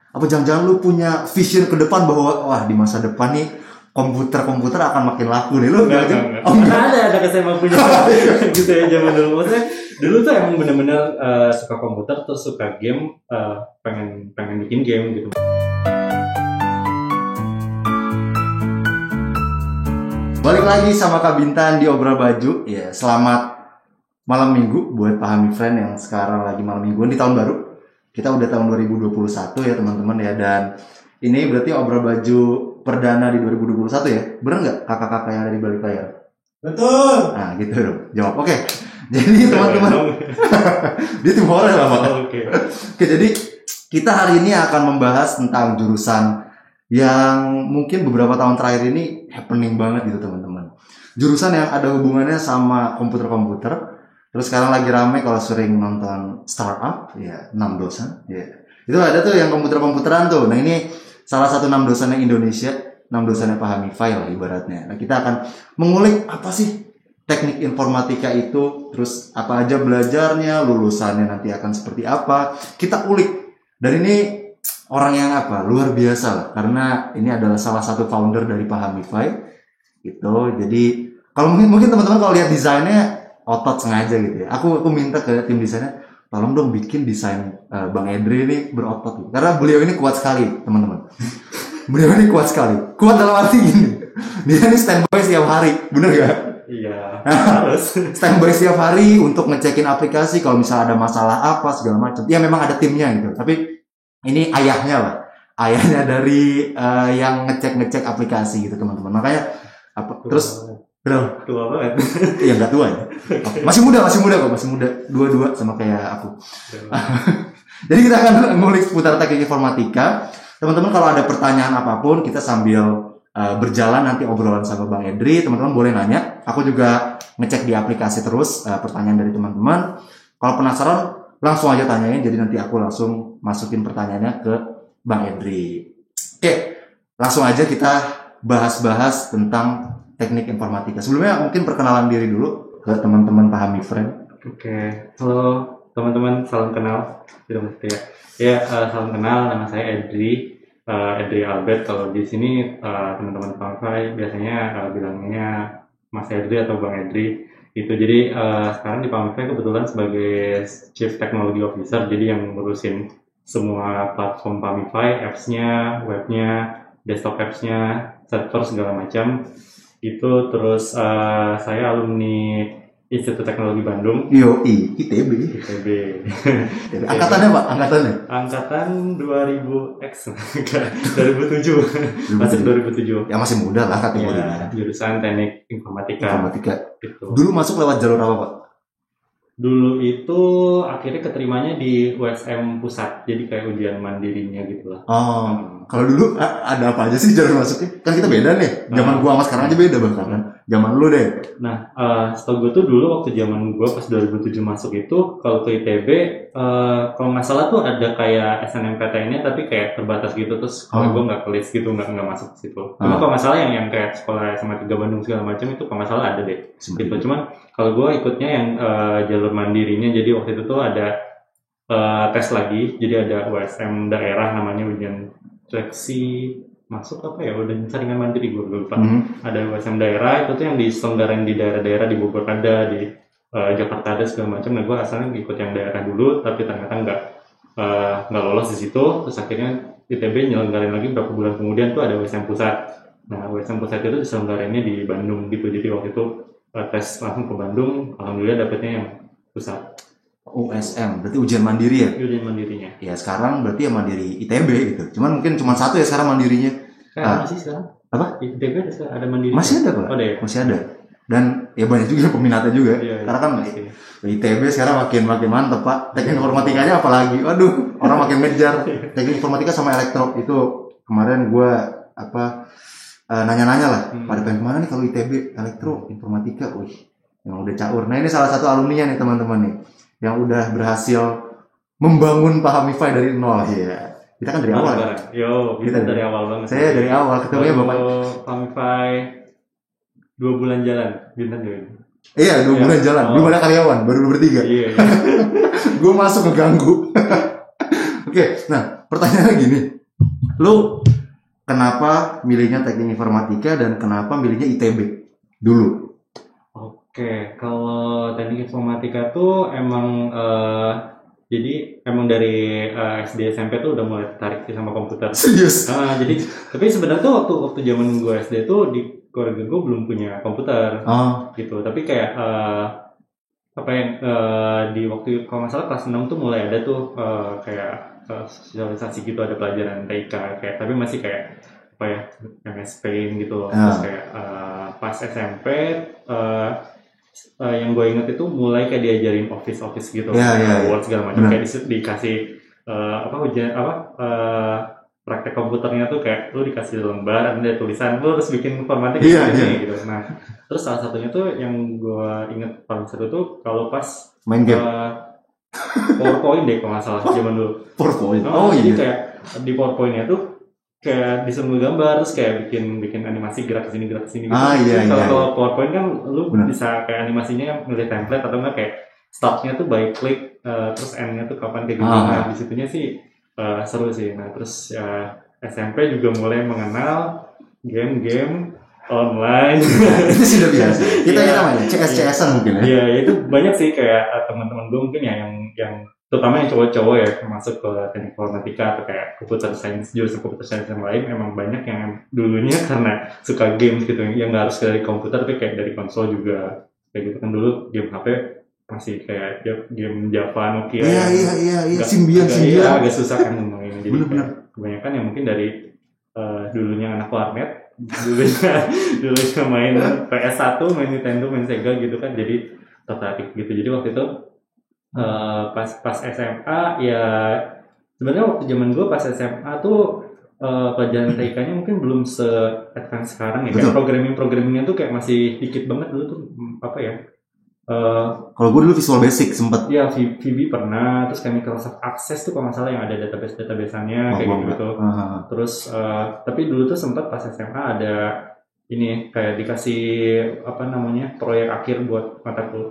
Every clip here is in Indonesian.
Apa jangan-jangan lu punya vision ke depan bahwa wah di masa depan nih komputer akan makin laku nih lu? Enggak. Oh, Ada kesan punya gitu ya zaman dulu. Maksudnya dulu tuh emang benar-benar suka komputer terus suka game, pengen bikin game gitu. Balik lagi sama Kak Bintan di Obrol Baju. Ya, selamat malam minggu buat Pak Hami Friend yang sekarang lagi malam mingguan di tahun baru. Kita udah tahun 2021 ya teman-teman ya, dan ini berarti Obrol Baju perdana di 2021 ya. Bener nggak kakak-kakak yang ada di balik layar? Betul. Nah gitu dong, jawab. Oke. Jadi teman-teman, dia tim horor lah Pak. Oke, jadi kita hari ini akan membahas tentang jurusan yang mungkin beberapa tahun terakhir ini happening banget gitu teman-teman. Jurusan yang ada hubungannya sama komputer. Terus sekarang lagi rame kalau sering nonton startup, ya 6 dosen. Ya. Itu ada tuh yang komputer-komputeran tuh. Nah ini salah satu 6 dosennya Indonesia, 6 dosennya Pak Hami File ibaratnya. Nah kita akan mengulik apa sih teknik informatika itu, terus apa aja belajarnya, lulusannya nanti akan seperti apa. Kita ulik. Dan ini orang yang apa? Luar biasa lah. Karena ini adalah salah satu founder dari Pak Hami File. Gitu. Jadi kalau mungkin teman-teman kalau lihat desainnya otot sengaja gitu ya. Aku minta ke tim desainnya, tolong dong bikin desain Bang Edri ini berotot gitu. Karena beliau ini kuat sekali, teman-teman. Beliau ini kuat sekali. Kuat dalam arti gini. Dia ini standby setiap hari, bener gak? Iya, harus. Standby setiap hari untuk ngecekin aplikasi kalau misalnya ada masalah apa segala macam. Ya memang ada timnya gitu. Tapi ini ayahnya lah. Ayahnya dari yang ngecek aplikasi gitu, teman-teman. Makanya apa? Terus tua banget. Iya nggak tua ya. Masih muda kok, masih muda. Dua sama kayak aku. Jadi kita akan ngulik seputar teknik informatika. Teman-teman kalau ada pertanyaan apapun, kita sambil berjalan nanti obrolan sama Bang Edri. Teman-teman boleh nanya. Aku juga ngecek di aplikasi terus pertanyaan dari teman-teman. Kalau penasaran langsung aja tanyain. Jadi nanti aku langsung masukin pertanyaannya ke Bang Edri. Oke, langsung aja kita bahas-bahas tentang teknik informatika. Sebelumnya mungkin perkenalan diri dulu ke teman-teman Pak Hami Friend. Oke. Halo teman-teman, salam kenal. Salam kenal, nama saya Edri Albert. Kalau di sini teman-teman Pak Hami biasanya bilangnya Mas Edri atau Bang Edri. Itu jadi sekarang di Pak Hami kebetulan sebagai Chief Technology Officer, jadi yang ngurusin semua platform Pak Hami, apps-nya, webnya, desktop apps-nya, server segala macam. Itu terus saya alumni Institut Teknologi Bandung. ITB. Angkatannya Pak? Angkatan 2000X 2007. Masih 2007. Ya masih muda lah kategorinya. Jurusan Teknik Informatika. Gitu. Dulu masuk lewat jalur apa Pak? Dulu itu akhirnya keterimanya di USM Pusat, jadi kayak ujian mandirinya gitu lah. Kalau dulu ada apa aja sih jalur masuknya? Kan kita beda nih. Zaman gua sama sekarang aja beda bahkan kan. Zaman lu deh. Nah, setahu gue tuh dulu waktu zaman gua pas 2007 masuk itu, kalau ke ITB, kalau nggak salah tuh ada kayak SNMPTN-nya tapi kayak terbatas gitu, terus kalau gue nggak ke list gitu, nggak masuk ke situ. Cuma kalau nggak salah yang kayak sekolah SMA 3 Bandung segala macam itu kalau nggak salah ada deh. Gitu. Cuman kalau gue ikutnya yang jalur mandirinya, jadi waktu itu tuh ada tes lagi, jadi ada USM daerah namanya ujian seleksi masuk apa ya, udah saringan mandiri gue lupa. Ada USM daerah itu tuh yang diselenggarain di daerah-daerah, di Bogor ada, di Jakarta ada segala macam. Nah gue asalnya ikut yang daerah dulu, tapi ternyata nggak lolos di situ. Terus akhirnya ITB nyelenggarain lagi beberapa bulan kemudian tuh ada USM Pusat. Nah USM Pusat itu diselenggarainnya di Bandung gitu. Jadi waktu itu tes langsung ke Bandung, alhamdulillah dapetnya yang Pusat. USM, berarti ujian mandiri ya? Ujian mandirinya. Ya sekarang berarti ya mandiri ITB gitu. Cuman mungkin cuma satu ya sekarang mandirinya. Masih sekarang? Apa? ITB ada mandiri. Masih ada Pak? Ya? Masih ada. Dan ya banyak juga peminatnya juga. Iya, karena kan ITB sekarang makin mantep Pak. Teknik informatikanya apalagi. Waduh, orang makin ngejar. Teknik informatika sama elektro itu kemarin gue nanya-nanya lah. Pada pengen kemana nih kalau ITB elektro informatika? Yang udah caur. Nah ini salah satu alumninya nih teman-teman nih, yang udah berhasil membangun Pak Hami File dari nol ya. Kita kan dari awal. Kita dari awal banget. Saya dari awal ketemunya Bapak Pak Hami File 2 bulan jalan, Bintan juga. Iya, 2 bulan jalan. Belum ada karyawan, baru bertiga. Iya. Gue masuk ngeganggu. Oke, nah pertanyaannya gini, lu kenapa milihnya teknik informatika dan kenapa milihnya ITB dulu? Oke, kalau teknik informatika tuh emang jadi emang dari SD SMP tuh udah mulai tertarik sih sama komputer. Serius? Jadi tapi sebenarnya tuh waktu zaman gue SD tuh di keluarga gue belum punya komputer gitu. Tapi kayak apa yang di waktu kalau nggak salah kelas 6 tuh mulai ada tuh kayak sosialisasi gitu, ada pelajaran TIK kayak, tapi masih kayak apa ya, MS Paint gitu loh. Terus kayak pas SMP yang gue inget itu mulai kayak diajarin office gitu, Word segala macam, kayak dikasih praktek komputernya tuh kayak lu dikasih lembar, ada tulisan, lu harus bikin informatik gitu. Nah, terus salah satunya tuh yang gue inget paling seru tuh kalau pas main game PowerPoint deh kalau nggak salah zaman dulu. PowerPoint. Jadi kayak di PowerPoint-nya tuh kayak disuruh gambar, terus kayak bikin animasi gerak kesini gitu. Kalau PowerPoint kan lu bisa kayak animasinya milih template atau enggak kayak startnya tuh by click, terus endnya tuh kapan kayak gitu. Nah, di situnya sih seru sih. Nah, terus SMP juga mulai mengenal game-game online. Itu sudah biasa. Kita main CS-an mungkin ya. Iya, itu banyak sih kayak teman-teman gue mungkin ya yang terutama yang cowok-cowok ya masuk ke teknik informatika atau kayak computer science, jurusan computer science yang lain, memang banyak yang dulunya karena suka game gitu, yang nggak harus dari komputer tapi kayak dari konsol juga kayak gitu kan. Dulu game HP masih kayak game Java, Nokia. Iya. Symbian. Agak susah kan ngomongin. Jadi kebanyakan yang mungkin dari dulunya anak warnet, dulunya main PS1, main Nintendo, main Sega gitu kan, jadi tertarik gitu. Jadi waktu itu pas SMA ya, sebenarnya waktu zaman gue pas SMA tuh pelajaran TIK-nya mungkin belum se-advance sekarang ya. Kayak programmingnya tuh kayak masih dikit banget dulu tuh, apa ya. Kalau gue dulu Visual Basic sempet. Ya, VB pernah, terus kayak Microsoft Access tuh kalau nggak salah yang ada database-nya kayak gitu. Terus tapi dulu tuh sempat pas SMA ada ini kayak dikasih proyek akhir buat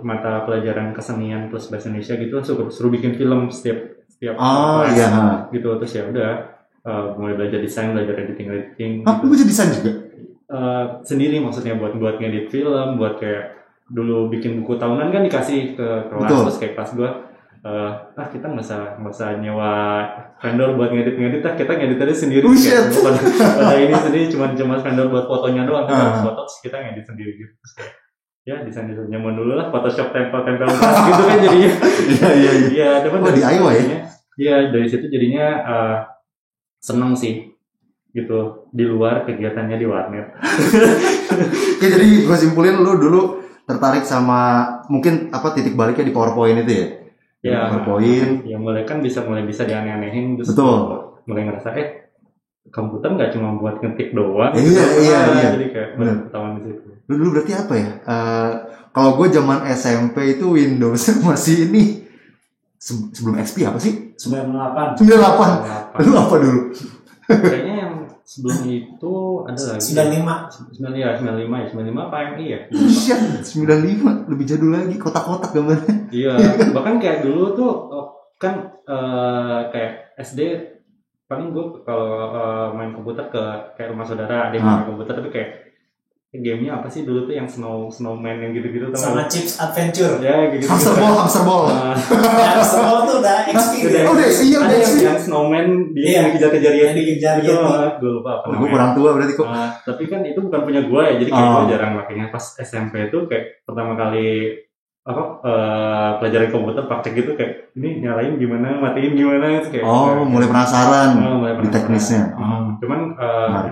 mata pelajaran kesenian plus bahasa Indonesia gitu, suruh bikin film setiap kelas gitu. Terus ya udah mulai belajar desain, belajar editing. Lu belajar desain juga? Sendiri maksudnya buat ngedit film, buat kayak dulu bikin buku tahunan kan dikasih ke kelas. Terus kayak kelas gue kita nggak usah nyewa vendor buat ngedit, kita ngedit aja sendiri. Pada ini sendiri cuma vendor buat fotonya doang, foto kita ngedit sendiri gitu. Ya desain nyaman dulu lah, Photoshop tempel gitu kan jadinya. Iya. Tapi DIY ya? Iya, dari situ jadinya seneng sih gitu, di luar kegiatannya di warnet. Oke, jadi gue simpulin lu dulu tertarik sama mungkin titik baliknya di PowerPoint itu ya? Ya, PowerPoint. Ya mulai bisa dianeh-anehin, terus mulai ngerasa komputer nggak cuma buat ngetik doang. Iya. Jadi kayak ketahuan di situ. Lu dulu berarti apa ya? Kalau gue zaman SMP itu Windows masih ini sebelum XP apa sih? 98. Lu apa dulu? Kayaknya yang sebelum itu ada lagi. 95 apa MI ya? Iya, 95 lebih jadul lagi, kotak-kotak gambarnya. Iya, bahkan kayak dulu tuh kan kayak SD paling gue kalau main komputer ke kayak rumah saudara, ada yang main komputer, tapi kayak gamenya apa sih dulu tuh yang snowman yang gitu-gitu sama Chips Adventure ya gitu. Hamster ball. Hamster ball tuh udah XP. Udah yang snowman dia dikejar-kejar Yeti gitu. Gue lupa apa namanya. Gue kurang tua berarti kok. Tapi kan itu bukan punya gue ya, jadi kayak gue jarang makanya. Pas SMP itu kayak pertama kali pelajaran komputer praktek gitu, kayak ini nyalain gimana, matiin gimana gitu, kayak mulai penasaran di teknisnya. Cuman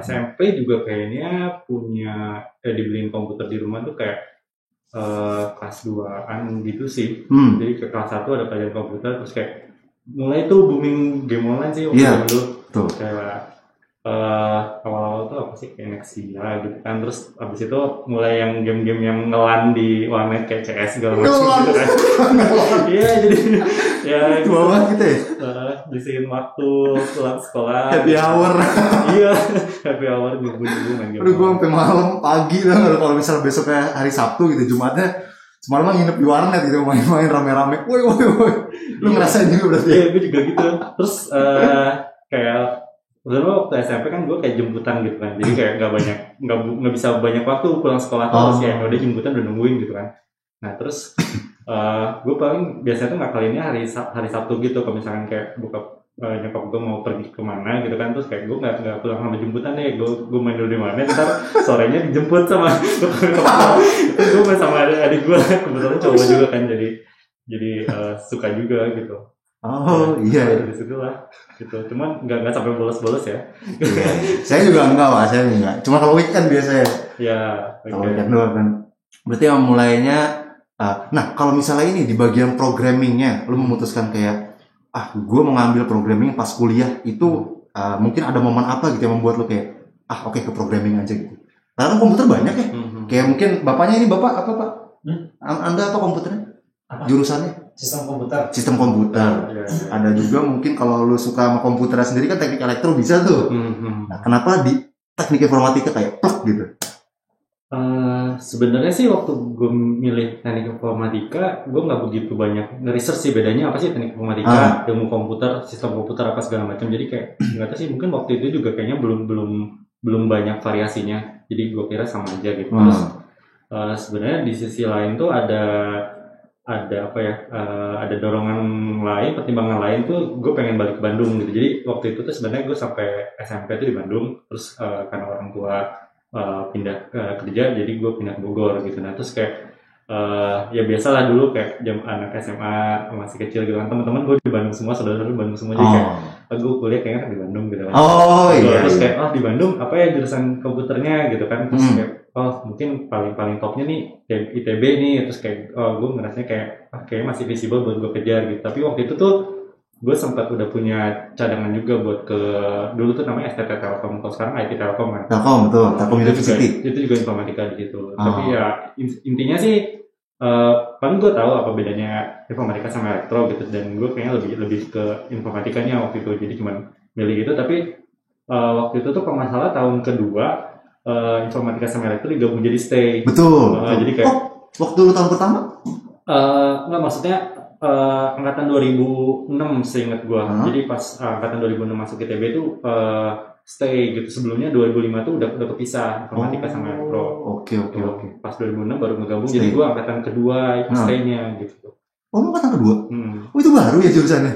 SMP juga kayaknya punya dibeliin komputer di rumah tuh kayak kelas 2-an gitu sih. Jadi ke kelas 1 ada pelajaran komputer, terus kayak mulai tuh booming game online sih waktu dulu. Kayak awal-awal tuh apa sih kayak Nexia gitu kan, terus abis itu mulai yang game-game yang ngelan di warnet kayak CS segala macam gitu kan. Iya, jadi ya itu banget gitu ya. Bersihin waktu pulang sekolah. Happy hour. Iya, happy hour gue main game. Gue sampai malam pagi lah, kalau misalnya besoknya hari Sabtu gitu, Jumatnya semalam nginep di warnet gitu, main-main rame-rame. Woi. Lu ngerasain juga berarti? Iya, gue juga gitu. Terus kayak sebenarnya waktu SMP kan gue kayak jemputan gitu kan, jadi kayak nggak bisa banyak waktu pulang sekolah terus ya udah jemputan udah nungguin gitu kan. Nah terus gue paling biasanya tuh ngakalinnya hari Sabtu gitu, kalau misalkan kayak nyokap gue mau pergi kemana gitu kan, terus kayak gue nggak pulang sama jemputan deh, gue main dulu di mana, ntar sorenya dijemput sama gue main sama adik gue, kebetulan cowok juga kan, jadi suka juga gitu. Oh iya. Dari situ lah gitu, cuman nggak sampai bolos-bolos ya. Saya juga enggak Pak, saya enggak. Cuma kalau weekend biasanya. Ya. Kalau weekend doang kan. Berarti mulainya. Nah kalau misalnya ini di bagian programmingnya, lu memutuskan kayak gue mau ngambil programming pas kuliah itu mungkin ada momen apa gitu yang membuat lu kayak oke, ke programming aja gitu. Karena kan komputer banyak ya. Kayak mungkin bapaknya ini bapak apa Pak? Anda apa komputernya? Apa? Jurusannya? Sistem komputer. Sistem komputer. Ada juga mungkin kalau lu suka sama komputer sendiri kan teknik elektro bisa tuh. Nah, kenapa di teknik informatika kayak plek gitu? Sebenarnya sih waktu gue milih teknik informatika, gue nggak begitu banyak nge-research sih bedanya apa sih teknik informatika, ilmu komputer, sistem komputer apa segala macam. Jadi kayak nggak tahu sih, mungkin waktu itu juga kayaknya belum banyak variasinya. Jadi gue kira sama aja gitu. Terus sebenarnya di sisi lain tuh ada apa ya, ada dorongan lain, pertimbangan lain tuh gue pengen balik ke Bandung gitu. Jadi waktu itu tuh sebenarnya gue sampai SMP tuh di Bandung, terus karena orang tua pindah kerja, jadi gue pindah ke Bogor gitu. Nah terus kayak ya biasalah dulu kayak anak SMA masih kecil gitu kan, teman-teman gue di Bandung semua, saudara-saudara di Bandung semua, jadi kayak gue kuliah kayaknya di Bandung gitu kan. Terus kayak dibantung apa ya jurusan komputernya gitu kan, terus kayak mungkin paling topnya nih kayak ITB nih, terus kayak gue ngerasanya kayak kayaknya masih visible buat gue kejar gitu. Tapi waktu itu tuh gue sempat udah punya cadangan juga buat ke dulu tuh namanya STT Telkom, kalau sekarang IT Telkom kan. Telkom betul, Telkom University. Itu juga informatika di situ. Tapi ya intinya sih paling gue tahu apa bedanya informatika sama elektro gitu, dan gue kayaknya lebih ke informatikanya waktu itu, jadi cuman milih gitu. Tapi waktu itu tuh kalau nggak salah tahun kedua informatika sama elektro digabung jadi stay. Betul. Jadi kayak waktu lu tahun pertama? Nggak, maksudnya angkatan 2006 seingat gue. Jadi pas angkatan 2006 masuk ITB itu stay gitu. Sebelumnya 2005 tuh udah kepisah informatika sama elektro. Oke. Pas 2006 baru ngegabung, jadi gue angkatan kedua stay-nya gitu. Oh, lu angkatan kedua? Oh, itu baru ya jurusannya?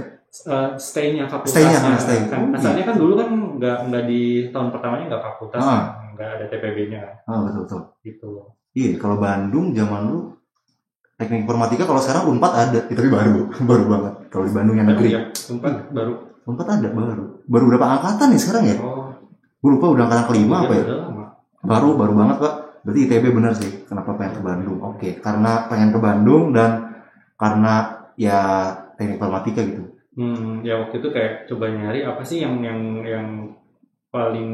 Stay-nya fakultasnya. Stay. Asalnya kan dulu kan nggak di tahun pertamanya nggak fakultas, nggak ada TPB-nya. Betul. Gitu. Iya, kalau Bandung zaman lu teknik informatika, kalau sekarang Unpad ada, tapi baru banget. Kalau di Bandung yang negeri. Ya, Unpad baru. Unpad ada baru berapa angkatan nih sekarang ya? Gue lupa udah angkatan kelima apa ya? Baru banget Pak. Berarti ITB benar sih. Kenapa pengen ke Bandung? Oke, karena pengen ke Bandung dan karena ya teknik informatika gitu. Ya waktu itu kayak coba nyari apa sih yang paling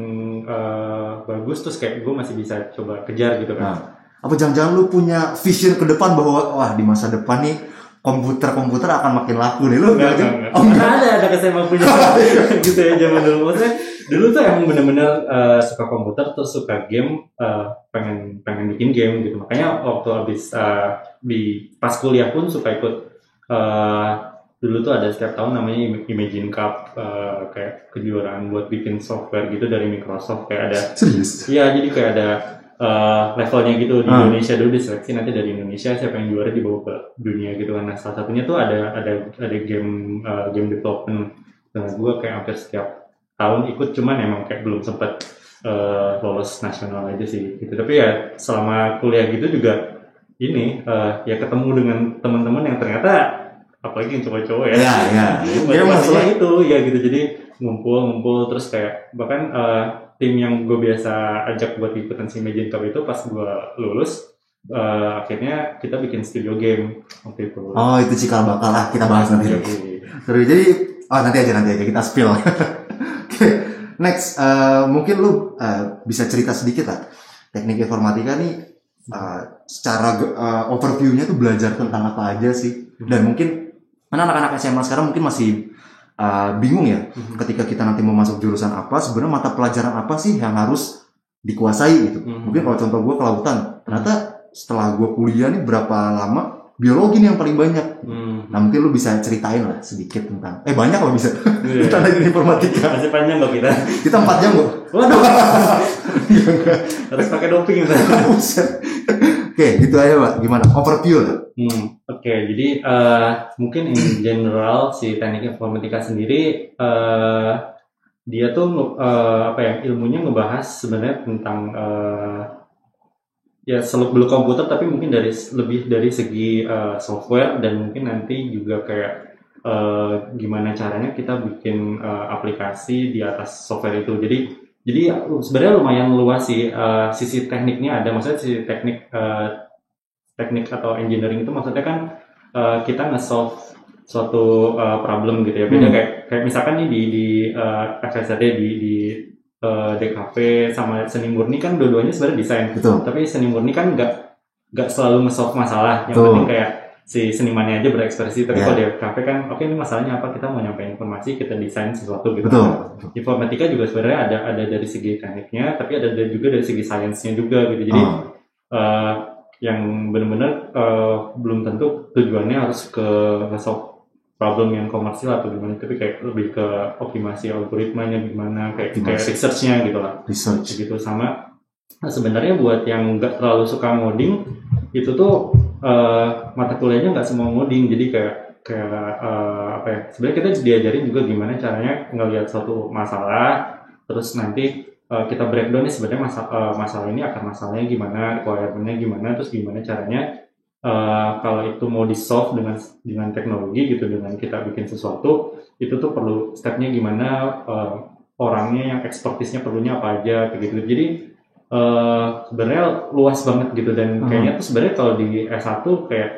bagus, terus kayak gue masih bisa coba kejar gitu kan. Apa jangan-jangan lu punya vision ke depan bahwa di masa depan nih komputer akan makin laku nih lu? Enggak. Ada SMA punya gitu ya zaman dulu. Maksudnya dulu tuh emang bener-bener suka komputer, terus suka game, pengen bikin game gitu. Makanya waktu habis di pas kuliah pun suka ikut dulu tuh ada setiap tahun namanya Imagine Cup, kayak kejuaraan buat bikin software gitu dari Microsoft, kayak ada. Serius? Iya, jadi kayak ada levelnya gitu di Indonesia dulu, diseleksi nanti dari Indonesia siapa yang juara dibawa ke dunia gitu kan. Nah salah satunya tuh ada game development, dan gue kayak hampir setiap tahun ikut, cuman emang kayak belum sempat lolos nasional aja sih gitu. Tapi ya selama kuliah gitu juga ini ya ketemu dengan teman-teman yang ternyata apalagi yang cowok-cowok ya. Ya maksudnya itu ya gitu, jadi ngumpul terus kayak bahkan tim yang gue biasa ajak buat ikutan si Imagine Cup itu pas gue lulus akhirnya kita bikin studio game waktu itu. Oh, itu cikal bakal kita bahas nanti. Terus jadi nanti aja kita spill. Oke, next mungkin lu bisa cerita sedikit lah teknik informatika nih secara overview-nya tuh belajar tentang apa aja sih, dan mungkin anak-anak SMA sekarang mungkin masih bingung ya ketika kita nanti mau masuk jurusan apa, sebenarnya mata pelajaran apa sih yang harus dikuasai gitu. Mungkin kalau contoh gue kelautan, ternyata setelah gue kuliah nih berapa lama biologi nih yang paling banyak. Nah mungkin lu bisa ceritain lah sedikit tentang banyak lah bisa kita lagi informatika. Masih panjang kok kita 4 jam kok. Waduh. Harus pakai doping kita. Oke, gitu aja Pak. Gimana? Overview lah. Oke, jadi mungkin in general si teknik informatika sendiri dia tuh ilmunya ngebahas sebenarnya tentang ya seluk-beluk komputer, tapi mungkin lebih dari segi software, dan mungkin nanti juga kayak gimana caranya kita bikin aplikasi di atas software itu. Jadi sebenarnya lumayan luas sih sisi tekniknya ada, maksudnya sisi teknik atau engineering itu maksudnya kan kita nge-solve suatu problem gitu ya. Beda kayak misalkan nih di FSRD di DKV sama seni murni kan dua-duanya sebenarnya desain. Betul. Tapi seni murni kan nggak selalu nge-solve masalah. Yang penting kayak si senimannya aja berekspresi. Tapi kalau di DKV kan oke, ini masalahnya apa, kita mau nyampein informasi, kita desain sesuatu gitu. Betul. Informatika juga sebenarnya ada dari segi tekniknya, tapi ada juga dari segi sainsnya juga gitu. Jadi yang benar-benar belum tentu tujuannya harus ke nge-solve problem yang komersial atau gimana, tapi kayak lebih ke optimasi algoritmanya gimana, kayak research-nya gitu lah. Research. Gitu sama. Nah, sebenarnya buat yang nggak terlalu suka ngoding, itu tuh mata kuliahnya nggak semua ngoding, jadi kayak sebenarnya kita diajarin juga gimana caranya ngelihat suatu masalah, terus nanti kita breakdown nih sebenarnya masalah ini akar masalahnya gimana, requirement-nya gimana, terus gimana caranya kalau itu mau di-solve dengan teknologi gitu, dengan kita bikin sesuatu, itu tuh perlu stepnya gimana, orangnya yang expertise-nya perlunya apa aja kayak gitu. Jadi sebenarnya luas banget gitu, dan kayaknya tuh sebenarnya kalau di S1 kayak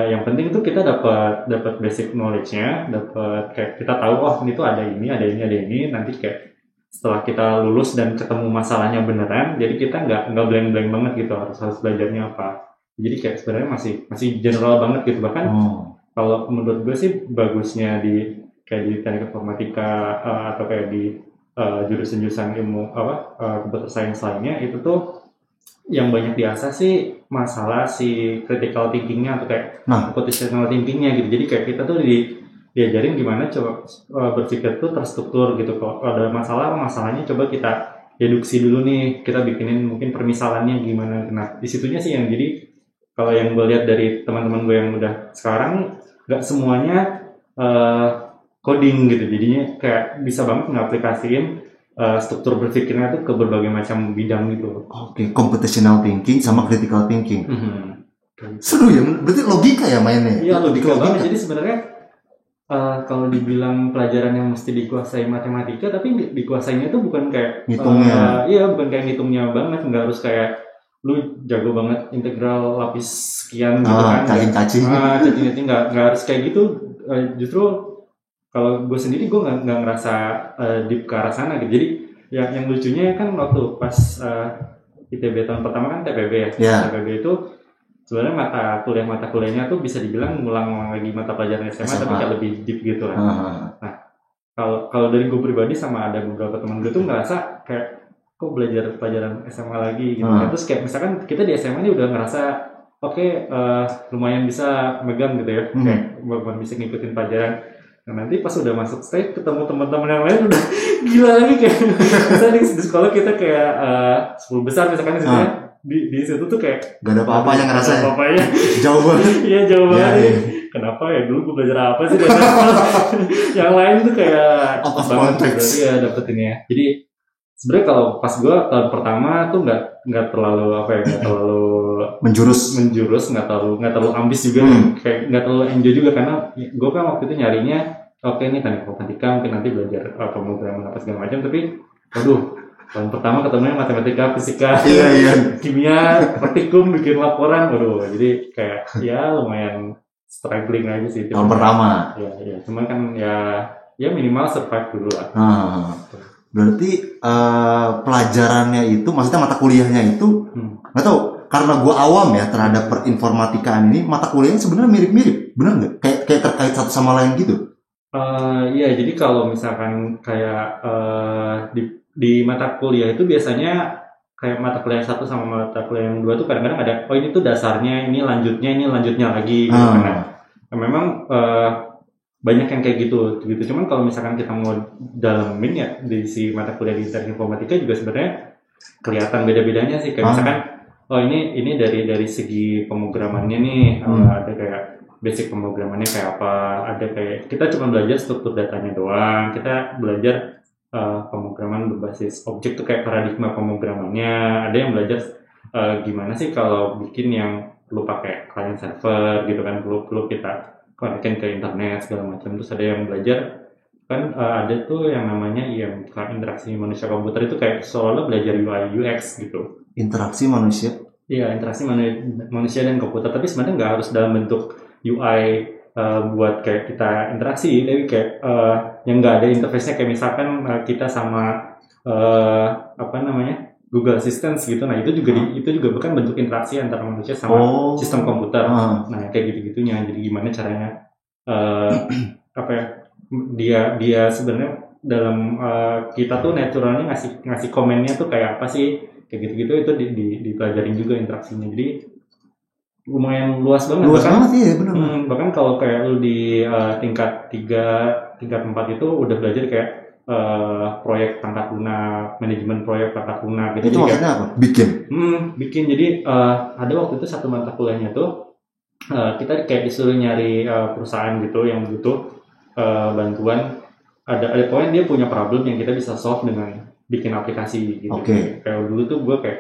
yang penting tuh kita dapat basic knowledge-nya, dapat kayak kita tahu ini tuh ada ini, nanti kayak setelah kita lulus dan ketemu masalahnya beneran, jadi kita nggak blank banget gitu, harus belajarnya apa. Jadi kayak sebenarnya masih general banget gitu. Bahkan kalau menurut gue sih bagusnya di teknik informatika atau kayak di jurusan ilmu computer science lainnya, itu tuh yang banyak diasah sih masalah si critical thinking-nya atau kayak computational thinking-nya gitu. Jadi kayak kita tuh diajarin gimana coba berpikir tuh terstruktur gitu. Kalau ada masalahnya coba kita deduksi dulu nih, kita bikinin mungkin permisalannya gimana. Nah di situnya sih yang jadi kalau yang gue lihat dari teman-teman gue yang udah sekarang, nggak semuanya coding gitu, jadinya kayak bisa banget ngaplikasiin struktur berpikirnya tuh ke berbagai macam bidang gitu. Oke, computational thinking sama critical thinking. Seru ya, berarti logika ya mainnya? Iya, logika banget. Jadi sebenarnya kalau dibilang pelajaran yang mesti dikuasai matematika, tapi dikuasainya itu bukan kayak ngitungnya. Bukan kayak ngitungnya banget, nggak harus kayak lu jago banget integral lapis sekian gitu kan. Cacing-cacing. Cacing-cacing nggak harus kayak gitu. Justru kalau gue sendiri gue nggak ngerasa deep ke arah sana gitu. Jadi yang lucunya kan waktu pas ITB tahun pertama kan TPB ya. TPB itu sebenarnya mata kuliahnya tuh bisa dibilang ngulang lagi mata pelajaran SMA. Tapi kayak lebih deep gitu lah. Nah kalau dari gue pribadi sama ada beberapa teman gue tuh ngerasa kayak kok belajar pelajaran SMA lagi gitu. Terus kayak misalkan kita di SMA ini udah ngerasa lumayan bisa megang gitu ya, kayak bisa ngikutin pelajaran. Nah nanti pas udah masuk stage ketemu teman-teman yang lain udah gila lagi, kayak misalnya di sekolah kita kayak 10 besar misalkan di situ tuh kayak gak ada apa-apanya ngerasa ya? Apa-apanya jauh banget. Iya jauh banget. Ya. Kenapa ya dulu gue belajar apa sih yang lain tuh kayak out of context. Iya dapetin ya. Jadi sebenarnya kalau pas gue tahun pertama tuh nggak terlalu nggak terlalu menjurus, nggak terlalu ambis juga, kayak nggak terlalu enjoy juga, karena gue kan waktu itu nyarinya ini teknik informatika mungkin nanti belajar pemrograman apa segala macam, tapi tahun pertama ketemunya matematika, fisika, kimia, praktikum, bikin laporan, jadi kayak ya lumayan struggling aja sih tahun pertama. Ya cuman kan ya minimal survive dulu lah. Berarti pelajarannya itu, maksudnya mata kuliahnya itu nggak tahu, karena gue awam ya terhadap perinformatikaan ini, mata kuliahnya sebenarnya mirip-mirip, benar nggak? Kayak terkait satu sama lain gitu? Iya, jadi kalau misalkan kayak di mata kuliah itu biasanya kayak mata kuliah yang 1 sama mata kuliah yang 2 tuh kadang-kadang ada ini tuh dasarnya, ini lanjutnya lagi gitu kan. Nah, memang banyak yang kayak gitu. Cuman kalau misalkan kita mau dalamin ya di si mata kuliah di teknik informatika juga sebenarnya kelihatan beda-bedanya sih. Kayak misalkan ini dari segi pemrogramannya nih, ada kayak basic pemrogramannya kayak apa, ada kayak kita cuma belajar struktur datanya doang, kita belajar pemrograman berbasis objek tuh kayak paradigma pemrogramannya, ada yang belajar gimana sih kalau bikin yang perlu pakai client server gitu kan, perlu kita connectin ke internet segala macam. Terus ada yang belajar kan ada tuh yang namanya IMK, interaksi manusia komputer, itu kayak seolah belajar UI UX gitu. Interaksi manusia? Iya, interaksi manusia dan komputer, tapi sebenarnya nggak harus dalam bentuk UI buat kayak kita interaksi, tapi kayak yang nggak ada interface-nya, kayak misalkan kita sama Google Assistant gitu. Nah itu juga bukan bentuk interaksi antara manusia sama sistem komputer. Nah kayak gitu-gitunya. Jadi gimana caranya dia sebenarnya dalam kita tuh naturalnya ngasih komennya tuh kayak apa sih, kayak gitu-gitu, itu dipelajarin juga interaksinya. Jadi lumayan luas banget. Banget iya benar. Bahkan kalau kayak lu di tingkat 3, tingkat 4 itu udah belajar kayak proyek pangkat lunak, manajemen proyek pangkat lunak gitu. Itu maksudnya apa? Bikin. Jadi ada waktu itu satu mata kuliahnya tuh kita kayak disuruh nyari perusahaan gitu yang butuh bantuan. Ada pokoknya dia punya problem yang kita bisa solve dengan bikin aplikasi gitu. Kayak dulu tuh gue kayak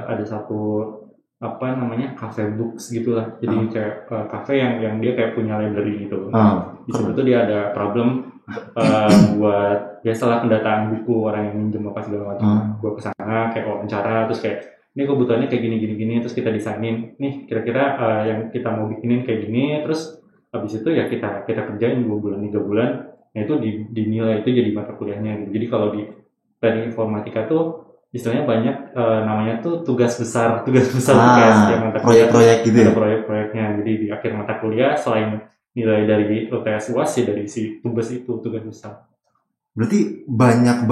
ada satu cafe books gitulah. Jadi kayak cafe yang dia kayak punya library gitu. Di situ tuh dia ada problem buat biasalah pendataan buku orang yang minjem apa segala macam. Gue kesana kayak wawancara, terus kayak ini kebutuhannya kayak gini, terus kita desainin nih kira-kira yang kita mau bikinin kayak gini, terus habis itu ya kita kerjain 2 bulan 3 bulan. Nah itu dinilai, itu jadi mata kuliahnya gitu. Jadi kalau di teknik informatika tuh istilahnya banyak namanya tuh tugas besar tugas yang mata kuliah, proyek-proyek gitu ya. Proyek-proyeknya. Jadi di akhir mata kuliah selain nilai dari UTS UAS ya dari si tugas besar. Berarti banyak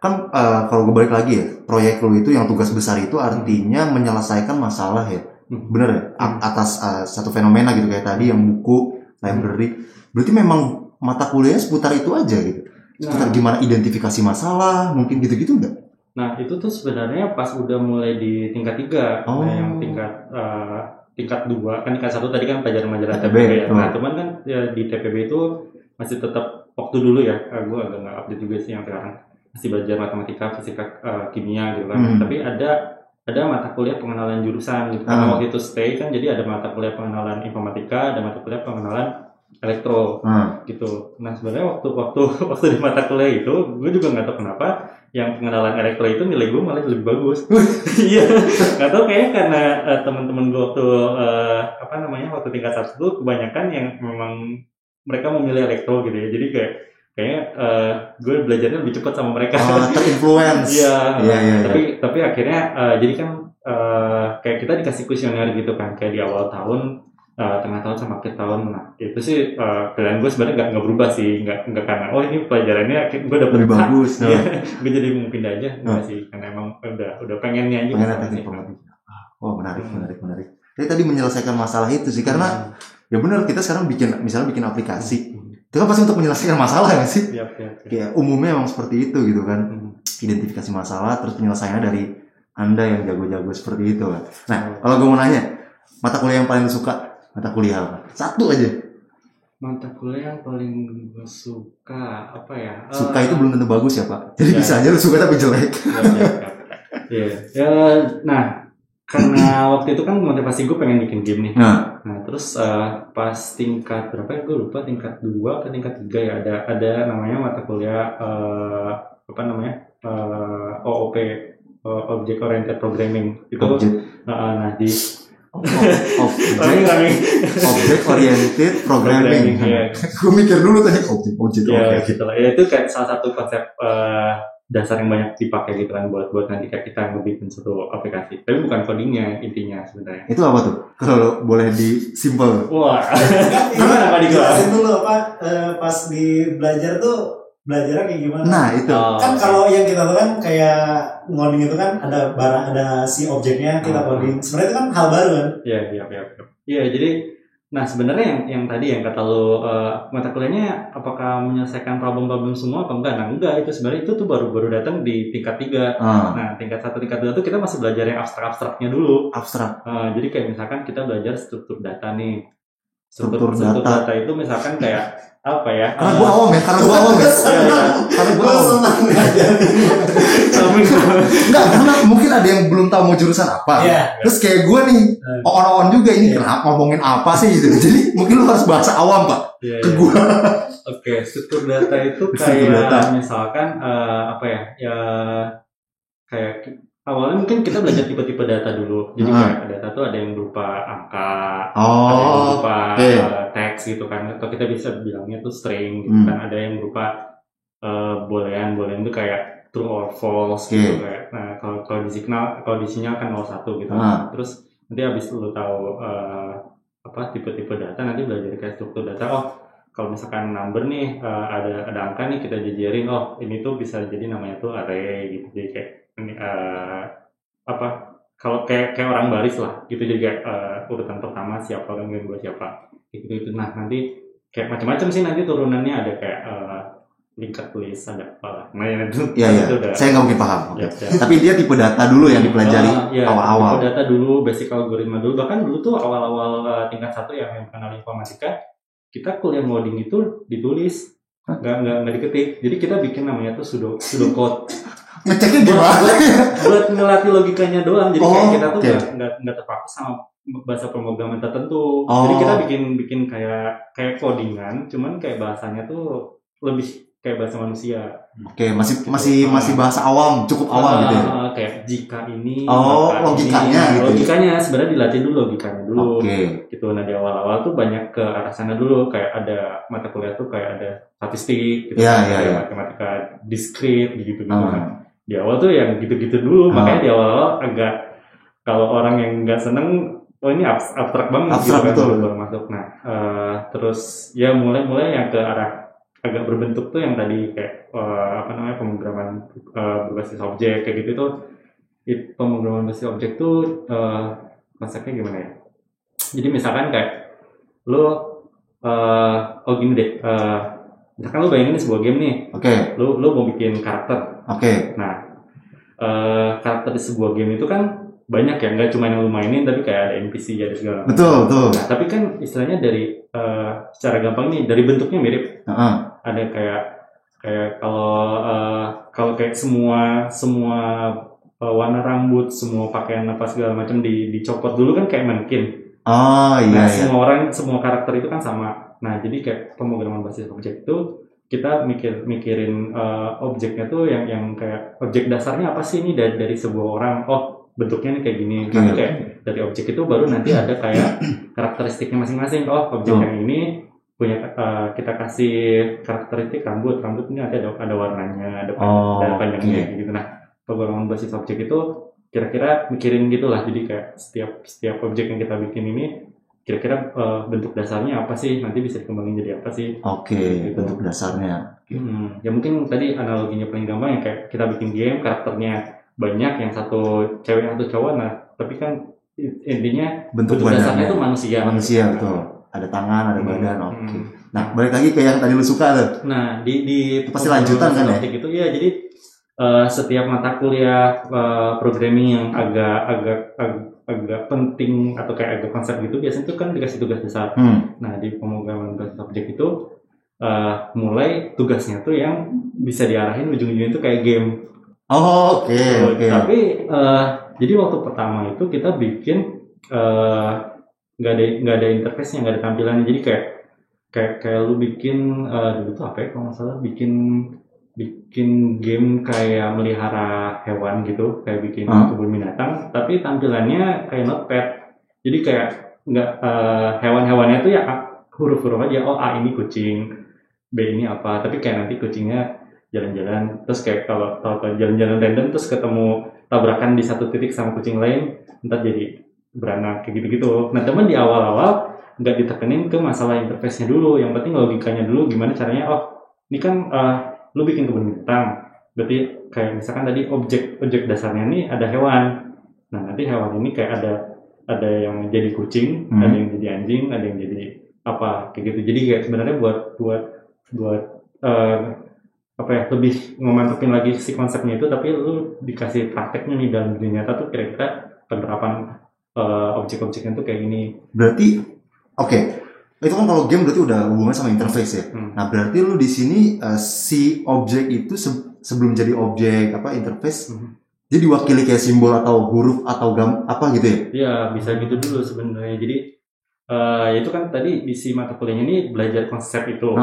kan kalau gue balik lagi ya, proyek lo itu yang tugas besar itu artinya menyelesaikan masalah ya. Bener ya? Atas satu fenomena gitu kayak tadi yang buku, library. Berarti memang mata kuliahnya seputar itu aja gitu. Seputar gimana identifikasi masalah, mungkin gitu-gitu enggak? Nah itu tuh sebenarnya pas udah mulai di tingkat 3, yang tingkat 2 kan, tingkat 1 tadi kan pelajaran TPB ya. Nah cuman kan ya, di TPB itu masih tetap waktu dulu ya, gue agak nggak update juga sih yang sekarang, masih belajar matematika, fisika, kimia gitu kan. Tapi ada mata kuliah pengenalan jurusan gitu. Karena waktu itu stay kan, jadi ada mata kuliah pengenalan informatika, ada mata kuliah pengenalan elektro gitu. Nah sebenarnya waktu di mata kuliah itu gue juga nggak tahu kenapa yang pengenalan elektro itu nilai gue malah lebih bagus. Iya, nggak tahu kayaknya karena teman-teman gue waktu tingkat 1 tuh kebanyakan yang memang mereka memilih elektro gitu ya. Jadi kayaknya gue belajarnya lebih cepat sama mereka. Terinfluence. Iya. Tapi akhirnya jadi kan kayak kita dikasih kuesioner gitu kan, kayak di awal tahun, tengah tahun sama akhir tahun. Nah itu sih pilihan gue sebenarnya nggak berubah sih, nggak karena ini pelajarannya gue dapet lebih bagus. Gue jadi mau pindah aja, nggak sih, karena emang udah pengennya aja. Menarik. Jadi tadi menyelesaikan masalah itu sih, karena ya benar, kita sekarang misalnya bikin aplikasi, itu kan pasti untuk menyelesaikan masalah nggak sih? Kayak umumnya emang seperti itu gitu kan. Identifikasi masalah, terus penyelesaiannya dari Anda yang jago-jago seperti itu kan. Nah kalau gue mau nanya, mata kuliah yang paling suka mata kuliah apa? Satu aja. Mata kuliah yang paling gue suka apa ya? Suka itu belum tentu bagus ya Pak. Jadi bisa aja lu suka tapi jelek. Nah, karena waktu itu kan motivasi gue pengen bikin game nih. Nah terus pas tingkat berapa ya? Gue lupa, tingkat 2 atau tingkat 3 ya, ada namanya mata kuliah OOP, Object Oriented Programming itu. Nah di Object Oriented Programming. Gue mikir dulu tadi object. Gitu lah. Ya itu kayak salah satu konsep dasar yang banyak dipakai gitu kan buat nanti kayak kita ngebikin suatu aplikasi. Tapi bukan codingnya intinya sebenarnya. Itu apa tuh? Kalau boleh disimpel. Wah. Gimana Pak dijelasin dulu pas di belajar tuh belajarnya kayak gimana? Nah itu. Kan kalau yang kita tahu kan kayak ngoding itu kan ada barang, ada si objeknya kita coding. Sebenarnya itu kan hal baru kan? Iya, jadi nah sebenarnya yang tadi yang kata lo mata kuliahnya apakah menyelesaikan problem-problem semua apa enggak? Nah enggak, itu sebenarnya itu tuh baru datang di tingkat 3. Nah tingkat 1, tingkat 2 tuh kita masih belajar yang abstrak-abstraknya dulu. Abstrak. Jadi kayak misalkan kita belajar struktur data nih. Struktur data itu misalkan kayak apa ya? Karena gue awam ya. Karena gue senang Enggak, karena mungkin ada yang belum tahu mau jurusan apa. Terus kayak gue nih, on juga ini kenapa ngomongin apa sih gitu. Jadi mungkin lu harus bahasa awam, Pak. Ke gue. Oke, struktur data itu kayak misalkan apa ya? Ya kayak awalnya mungkin kita belajar tipe-tipe data dulu. Jadi kayak data tuh ada yang berupa angka, ada yang berupa teks gitu kan. Atau kita bisa bilangnya tuh string gitu kan. Ada yang berupa boolean itu kayak true or false gitu kayak. Nah, kalau di sinyal kan 01 gitu. Terus nanti habis lu tahu apa tipe-tipe data, nanti belajar kayak struktur data. Oh, kalau misalkan number nih ada angka nih kita jajarin, oh ini tuh bisa jadi namanya tuh array gitu. Jadi kayak ini apa kalau kayak orang baris lah gitu, jadi kayak urutan pertama siapa dan kedua siapa gitu. Nah nanti kayak macam-macam sih nanti turunannya, ada kayak linked list, ada apa. Nah itu udah, saya nggak mungkin paham. Tapi dia tipe data dulu yang dipelajari awal-awal. Tipe data dulu, basic algoritma dulu. Bahkan dulu tuh awal-awal tingkat 1 yang kenal informatika, kita kuliah ngoding itu ditulis, nggak diketik. Jadi kita bikin namanya tuh pseudocode. Ngeceknya gimana? Buat ngelatih logikanya doang. Jadi kayak kita tuh nggak terpaku sama bahasa pemrograman tertentu. Jadi kita bikin kayak codingan, cuman kayak bahasanya tuh lebih kayak bahasa manusia. Masih bahasa awam, cukup awam gitu ya. Kayak jika ini, logikanya gitu. Logikanya sebenarnya dilatih dulu logikanya dulu. Gitu. Nah di awal-awal tuh banyak ke arah sana dulu, kayak ada mata kuliah tuh kayak ada statistik gitu, matematika diskrit gitu. Di awal tuh yang gitu-gitu dulu, makanya di awal agak, kalau orang yang nggak seneng, ini abstrak banget gitu kan baru masuk. Nah terus ya mulai yang ke arah agak berbentuk tuh yang tadi kayak pemrograman berbasis objek kayak gitu tuh. Pemrograman berbasis objek tuh konsepnya gimana ya? Jadi misalkan kayak lo gini deh, misalkan lo bayangin sebuah game nih. Lo mau bikin karakter. Nah karakter di sebuah game itu kan banyak ya, nggak cuma yang lo mainin tapi kayak ada NPC ada segala macam. Betul. Nah, tapi kan istilahnya dari secara gampang nih dari bentuknya mirip. Ada kayak kalau kayak semua warna rambut, semua pakaian apa segala macam dicopot dulu kan kayak mannequin. Semua karakter itu kan sama. Nah jadi kayak pemrograman basis objek itu kita mikirin objeknya tuh yang kayak objek dasarnya apa sih ini dari sebuah orang. Oh bentuknya nih kayak gini. Nanti kayak dari objek itu baru nanti ada kayak karakteristiknya masing-masing. Oh objek yang ini punya kita kasih karakteristik rambut ini ada warnanya, ada panjangnya gitu. Nah pemrograman basis objek itu kira-kira mikirin gitulah. Jadi kayak setiap objek yang kita bikin ini kira-kira bentuk dasarnya apa sih, nanti bisa dikembangin jadi apa sih. Gitu. Bentuk dasarnya. Ya mungkin tadi analoginya paling gampang yang kayak kita bikin game karakternya banyak, yang satu cewek yang satu cowok. Nah tapi kan intinya bentuk dasarnya itu manusia betul. Ada tangan, ada badan. Nah balik lagi ke yang tadi lu suka tuh. Nah di pasti lanjutan kan ya gitu ya. Jadi setiap mata kuliah programming yang agak penting atau kayak agak konsep gitu biasanya itu kan dikasih tugas besar. Nah di pemrograman basis objek itu mulai tugasnya tuh yang bisa diarahin ujung-ujungnya itu kayak game. Tapi jadi waktu pertama itu kita bikin nggak ada interface-nya, nggak ada tampilannya. Jadi kayak lu bikin dulu tuh apa ya kalau nggak salah, bikin game kayak melihara hewan gitu, kayak bikin kebun binatang, tapi tampilannya kayak notepad. Jadi kayak nggak hewan-hewannya tuh ya huruf-huruf aja. Oh A ini kucing, B ini apa, tapi kayak nanti kucingnya jalan-jalan, terus kayak kalau jalan-jalan random terus ketemu tabrakan di satu titik sama kucing lain, ntar jadi beranak kayak gitu-gitu. Nah teman di awal-awal nggak ditekenin ke masalah interface-nya dulu, yang penting logikanya dulu, gimana caranya. Oh ini kan lu bikin kebun binatang, berarti kayak misalkan tadi objek dasarnya ini ada hewan. Nah nanti hewan ini kayak ada yang jadi kucing, ada yang jadi anjing, ada yang jadi apa kayak gitu. Jadi kayak sebenarnya buat apa ya, lebih memantapin lagi si konsepnya itu, tapi lu dikasih prakteknya nih dalam dunia nyata tuh kira-kira penerapan objek-objeknya tuh kayak ini. Berarti oke. Itu kan kalau game berarti udah hubungan sama interface ya. Nah berarti lu di sini si objek itu sebelum jadi objek apa interface, jadi diwakili kayak simbol atau huruf atau apa gitu ya? Iya bisa gitu dulu sebenarnya. Jadi itu kan tadi di si mata kuliahnya ini belajar konsep itu.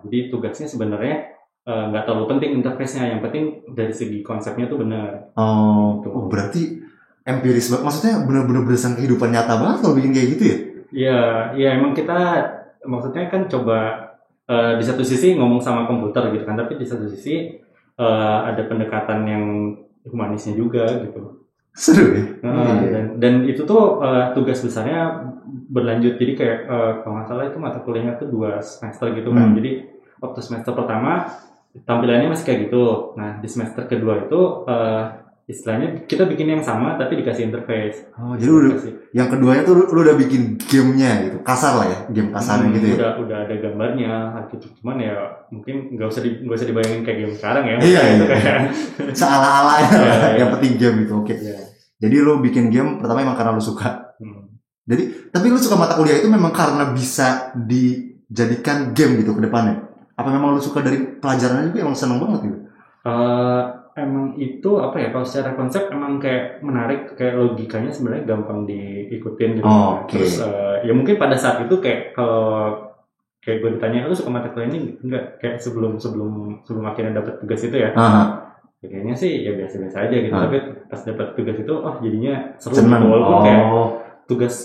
Jadi tugasnya sebenarnya nggak terlalu penting interface-nya, yang penting dari segi konsepnya tuh benar. Oh berarti empiris banget. Maksudnya benar-benar berdasarkan kehidupan nyata banget kalau bikin kayak gitu ya? Iya emang kita maksudnya kan coba di satu sisi ngomong sama komputer gitu kan, tapi di satu sisi ada pendekatan yang humanisnya juga gitu. Seru ya? Dan itu tuh tugas besarnya berlanjut. Jadi kayak kalau nggak salah itu mata kuliahnya tuh 2 semester gitu kan. Jadi waktu semester pertama tampilannya masih kayak gitu. Nah di semester kedua itu istilahnya kita bikin yang sama tapi dikasih interface. Oh jadi yang keduanya tuh lu udah bikin gamenya gitu, kasar lah ya, game kasarnya gitu ya? Udah ada gambarnya gitu. Cuman ya mungkin nggak usah dibayangin kayak game sekarang ya. Iya. Kayak seala-alanya yang penting game itu. Oke. Jadi lu bikin game pertama emang karena lu suka. Jadi tapi lu suka mata kuliah itu memang karena bisa dijadikan game gitu ke depannya? Apa memang lu suka dari pelajarannya juga, emang seneng banget gitu? Emang itu apa ya, kalau secara konsep emang kayak menarik, kayak logikanya sebenarnya gampang diikutin gitu. Terus ya mungkin pada saat itu kayak kalau kayak gue ditanya lu suka mata kuliah ini enggak, kayak sebelum akhirnya dapat tugas itu ya. Ya kayaknya sih ya biasa-biasa aja gitu. Tapi pas dapat tugas itu jadinya seru gitu. Walaupun kayak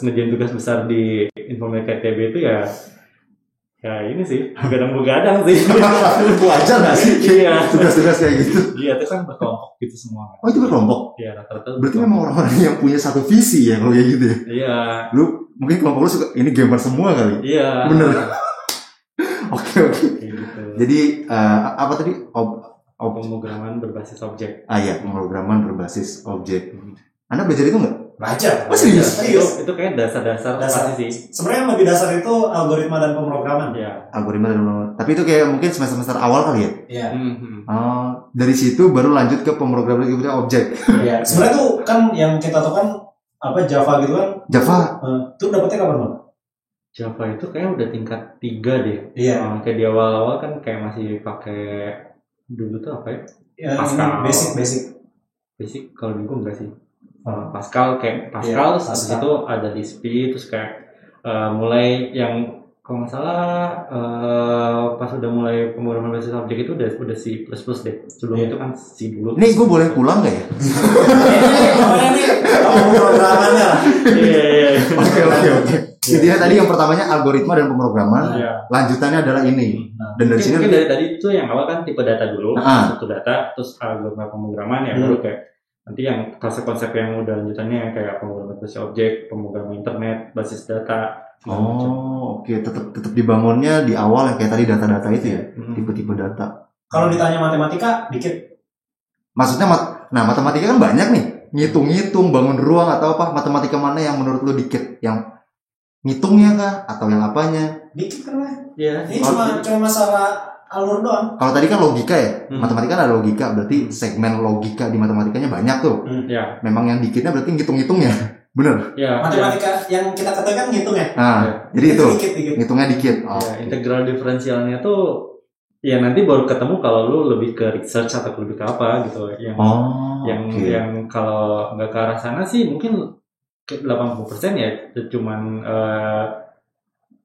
ngerjain tugas besar di Informatika ITB itu ya ini sih begadang sih. Wajar nggak sih? Iya. Tugas-tugas kayak gitu. Iya, itu kan berkelompok gitu semua. Oh itu berkelompok? Iya, rata-rata. Berarti memang orang-orang yang punya satu visi ya kalau kayak gitu ya? Iya. Lu mungkin kelompok lu suka ini gamer semua kali? Iya. Bener. Oke. Gitu. Jadi apa tadi? Pemrograman berbasis objek. Iya, pemrograman berbasis objek. Anda belajar itu nggak? Belajar. Serius? Itu kayak dasar pasti sih. Sebenarnya yang lebih dasar itu algoritma dan pemrograman. Iya. Algoritma dan pemrograman. Tapi itu kayak mungkin semester awal kali ya? Iya. Dari situ baru lanjut ke pemrograman objek. Iya. Sebenarnya tuh kan yang kita tahu kan apa Java gitu kan? Java. Itu dapetnya kapan, Bang? Java itu kayak udah tingkat 3 deh. Iya. Kayak di awal-awal kan kayak masih pakai dulu tuh apa ya? Pascal. Basic kalau di gue enggak sih. Pascal habis itu ada DSP, terus kayak mulai yang kalau nggak salah pas udah mulai pemrograman basis objek itu udah C++ deh. Sebelum itu kan C dulu. Nih gue boleh pulang nggak ya? Ini pemrogramannya. Iya. Oke. Intinya tadi yang pertamanya algoritma dan pemrograman, lanjutannya adalah ini. Dan dari sini mungkin dari tadi itu yang awal kan tipe data dulu, satu data, terus algoritma pemrograman ya, baru kayak nanti yang konsep-konsep yang udah lanjutannya kayak pemrograman basis objek, pemrograman internet, basis data. Oke. Tetap dibangunnya di awal yang kayak tadi data-data itu ya, tipe-tipe data. Kalau ditanya matematika dikit. Maksudnya matematika kan banyak nih, ngitung-ngitung, bangun ruang atau apa. Matematika mana yang menurut lu dikit? Yang ngitungnya kah atau yang apanya? Dikit kan lah. Iya. Ini cuma masalah alur doang. Kalau tadi kan logika ya, matematika kan ada logika, berarti segmen logika di matematikanya banyak tuh. Iya. Memang yang dikitnya berarti ngitung-ngitungnya, bener? Iya. Matematika yang kita ketahui kan ngitung ya. Jadi itu dikit. ngitungnya dikit. Integral diferensialnya tuh ya nanti baru ketemu kalau lu lebih ke research atau lebih ke apa gitu. Yang kalau nggak ke arah sana sih mungkin 80% ya cuman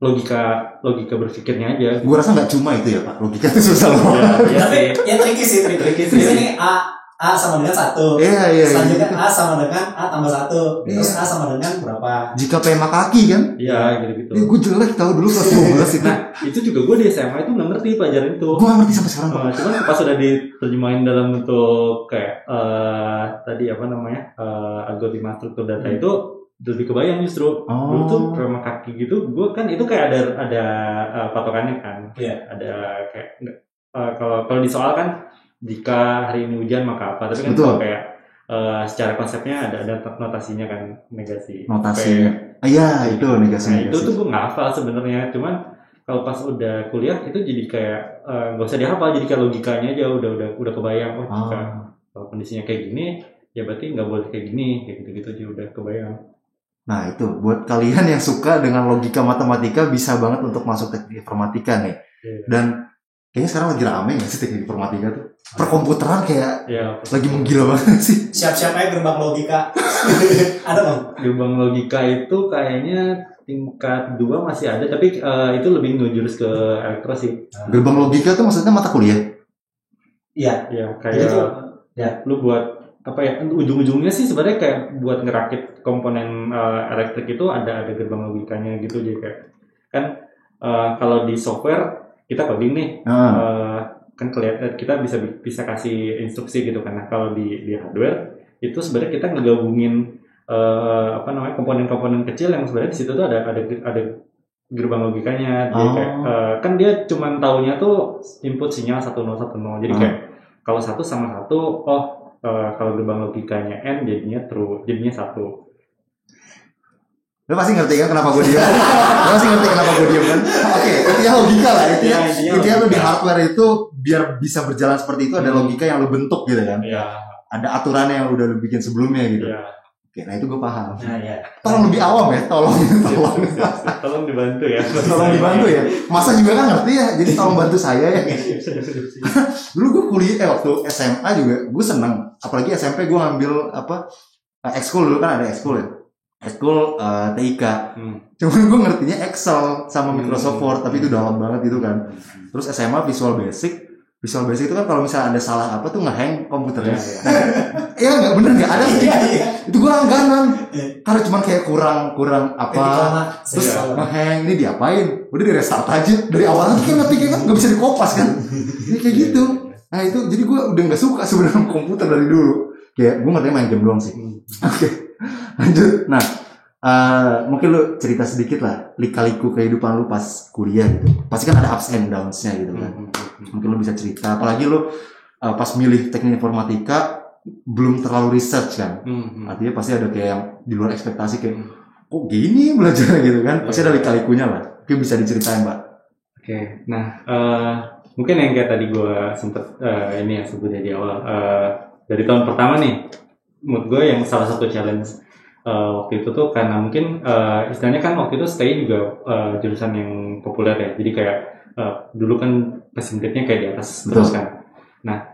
logika berpikirnya aja. Gue rasa nggak cuma itu ya Pak, logika itu susah loh. Tapi ya tricky sih. Ini A sama dengan 1. Iya. Selanjutnya A sama dengan A tambah 1. Terus A sama dengan berapa? Jika PMA kaki kan? Iya gitu. Gue jelek tahu dulu kelas 12 itu. Nah itu juga gue di SMA itu nggak ngerti pelajaran itu. Gue nggak ngerti sampai sekarang. Cuman pas sudah diterjemahin dalam bentuk kayak tadi apa namanya algoritma struktur data itu lebih kebayang justru. Dulu tuh PMA kaki gitu, gue kan itu kayak ada patokannya kan. Iya. Ada kayak kalau di soal kan jika hari ini hujan maka apa, tapi kan kalau kayak secara konsepnya ada notasinya kan, negasi. Notasinya. Iya, itu negasi. Nah, itu tuh gue nggak hafal sebenarnya, cuman kalau pas udah kuliah itu jadi kayak nggak usah dihafal, jadi kayak logikanya aja udah kebayang. Kalau kondisinya kayak gini ya berarti nggak boleh kayak gini, kayak gitu aja udah kebayang. Nah itu buat kalian yang suka dengan logika matematika bisa banget untuk masuk teknik informatika nih. Dan kayaknya sekarang lagi rame nggak sih teknik informatika tuh? Perkomputeran kayak lagi menggila banget sih. Siap-siap aja gerbang logika. Ada bang? Gerbang logika itu kayaknya tingkat 2 masih ada, tapi itu lebih ngejurus ke elektro sih. Gerbang logika tuh maksudnya mata kuliah? Iya. Ya kayak lu buat apa ya, ujung-ujungnya sih sebenarnya kayak buat ngerakit komponen elektrik itu ada gerbang logikanya gitu. Jadi kayak kan kalau di software kita coding nih, kan kelihatan kita bisa kasih instruksi gitu kan. Nah, kalau di hardware itu sebenarnya kita ngegabungin komponen-komponen kecil yang sebenarnya di situ tuh ada gerbang logikanya. Jadi kayak kan dia cuman taunya tuh input sinyal 1010. Jadi kayak kalau 1 sama 1, kalau gerbang logikanya N jadinya true, jadinya 1. Lo pasti ngerti kan kenapa gue diam? Lo pasti ngerti kenapa gue diam kan? Oke, intinya logika lah. Intinya lo di hardware itu biar bisa berjalan seperti itu ada logika yang lo bentuk gitu kan? Iya. Ada aturannya yang udah lo bikin sebelumnya gitu. Iya. Oke, nah itu gue paham. Nah, ya. Tolong lebih awam ya, tolong. Tolong dibantu ya. Tolong dibantu ya. Masa juga kan ngerti ya, jadi tolong bantu saya ya. Dulu gue kuliah waktu SMA juga, gue seneng. Apalagi SMP gue ngambil ekskul dulu kan ada ekskul ya. Ekskul TIK. Cuman gue ngertinya Excel sama Microsoft Word, tapi itu dalam banget itu kan. Terus SMA Visual Basic. Visual Basic itu kan kalau misalnya ada salah apa tuh ngehang komputernya. Iya nggak bener nggak ada sih. Itu gue langganan. Karena cuman kayak kurang apa. Terus ngehang ini diapain? Udah di restart aja dari awal lagi kan ngetiknya kan nggak bisa dikopas kan. Ini kayak gitu. Nah itu jadi gue udah nggak suka sebenarnya komputer dari dulu. Kayak gue ngertinya main game doang sih. Oke. Lanjut. Nah, mungkin lu cerita sedikit lah lika-liku kehidupan lu pas kuliah gitu. Pasti kan ada ups and downs-nya gitu kan. Mungkin lu bisa cerita. Apalagi lu pas milih teknik informatika belum terlalu research kan. Artinya pasti ada kayak yang di luar ekspektasi kayak kok gini belajarnya gitu kan. Pasti ada lika-likunya lah. Mungkin bisa diceritain, Mbak. Oke. Nah, mungkin yang kayak tadi gue sempet ini yang sebutnya di awal. Dari tahun pertama nih, menurut gue yang salah satu challenge waktu itu tuh karena mungkin istilahnya kan waktu itu stay juga jurusan yang populer ya, jadi kayak dulu kan persentasenya kayak di atas terus kan. Nah,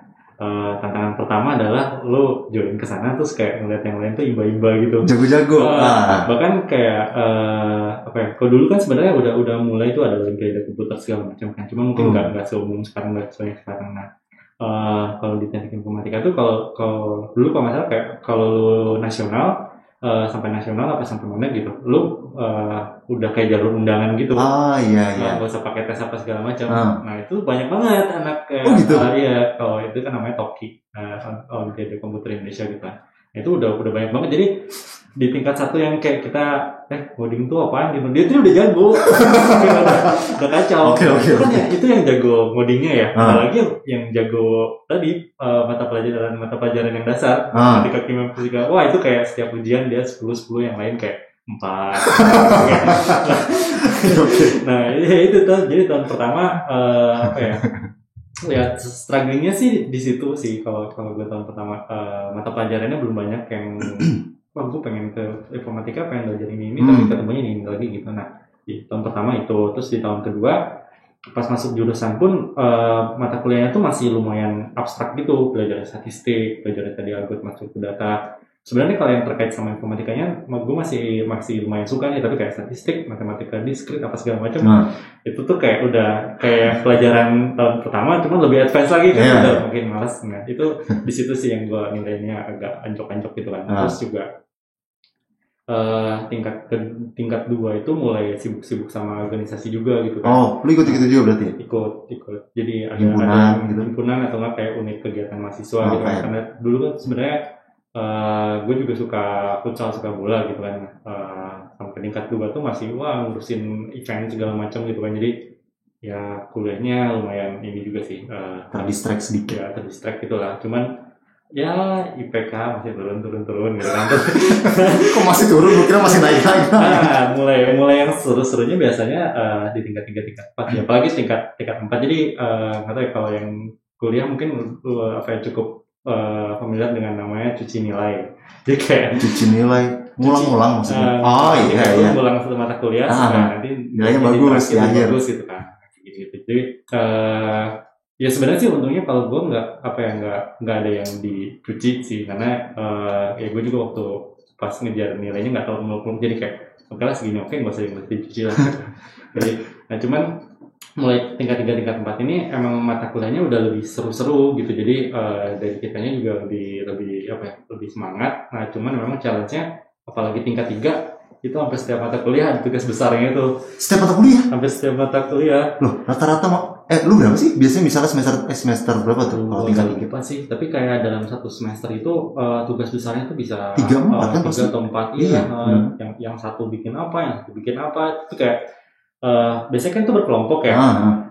tantangan pertama adalah lo join ke sana terus kayak ngeliat yang lain tuh imba-imba gitu, jago-jago. Bahkan kayak kalau dulu kan sebenarnya udah mulai tuh ada olimpiade komputer segala macam kan, cuma mungkin nggak seumum sekarang, nggak sebanyak sekarang. Nah, kalau di teknik informatika tuh kalau dulu kalau masalah kayak kalau lu nasional sampai nasional apa sampai mana gitu, lu udah kayak jalur undangan gitu. Iya. Nggak usah pakai tes apa segala macam. Nah itu banyak banget anak kayak gitu? Iya, kalau itu kan namanya TOKI, Olimpiade Komputer Indonesia gitu kan. Itu udah banyak banget. Jadi di tingkat 1 yang kayak kita coding tuh apaan gitu, dia tuh udah jago. udah kacau. Okay. Kan ya, itu yang jago ngodingnya ya. Apalagi yang jago tadi mata pelajaran yang dasar, matematika, kimia, fisika. Wah itu kayak setiap ujian dia 10 yang lain kayak 4. Nah itu tuh, jadi tahun pertama ya strugglingnya sih di situ sih. Kalau gue tahun pertama mata pelajarannya belum banyak yang gue pengen ke informatika, pengen belajar ini tapi ketemunya ini lagi gitu. Nah di tahun pertama itu, terus di tahun kedua pas masuk jurusan pun mata kuliahnya tuh masih lumayan abstrak gitu, belajar statistik, belajar tadi algoritma masuk ke data. Sebenarnya kalau yang terkait sama informatikanya gue masih lumayan suka nih, tapi kayak statistik, matematika diskrit apa segala macam itu tuh kayak udah kayak pelajaran tahun pertama, cuma lebih advance lagi kan, udah mungkin malas. Nah itu di situ sih yang gue nilainya agak anjok-anjok gitu kan. Terus juga tingkat 2 itu mulai sibuk-sibuk sama organisasi juga gitu kan. Lu ikut juga berarti? Ikut. Jadi ada himpunan atau nggak kayak unit kegiatan mahasiswa gitu kan. Karena dulu kan sebenarnya gue juga suka futsal, suka bola gitu kan. Sampai tingkat 2 tuh masih ngurusin event segala macam gitu kan. Jadi ya kuliahnya lumayan ini juga sih terdistract sedikit. Ya terdistract gitulah. Cuman ya IPK masih turun gitu kan. Kok masih turun? Gue kira masih naik. Nah, mulai yang seru-serunya biasanya di tingkat 3, tingkat 4 ya, apalagi tingkat 4. Jadi nggak tahu ya, kalau yang kuliah mungkin cukup familiar dengan namanya cuci nilai. Jadi kayak cuci nilai, ngulang maksudnya. Iya. Ngulang satu mata kuliah, nanti nilainya bagus di akhir. Bagus gitu kan. Gitu. Jadi ya sebenarnya sih untungnya kalau gue nggak ada yang dicuci sih, karena ya gue juga waktu pas ngejar nilainya nggak terlalu muluk-muluk, jadi kayak oke lah segini nggak usah dicuci lah. Jadi nah cuman mulai tingkat 3, tingkat 4 ini emang mata kuliahnya udah lebih seru-seru gitu, jadi dari kitanya juga lebih semangat. Nah cuman memang challenge-nya apalagi tingkat 3 itu hampir setiap mata kuliah ada tugas besarnya itu. Setiap mata kuliah? Hampir setiap mata kuliah. Loh, rata-rata lu berapa sih? Biasanya misalnya semester berapa tuh? Kalau tingkat 3 lupa sih, tapi kayak dalam satu semester itu tugas besarnya itu bisa 3-4 kan 3 atau 4. Iya. Yang satu bikin apa, yang satu bikin apa. Itu kayak biasanya kan itu berkelompok ya.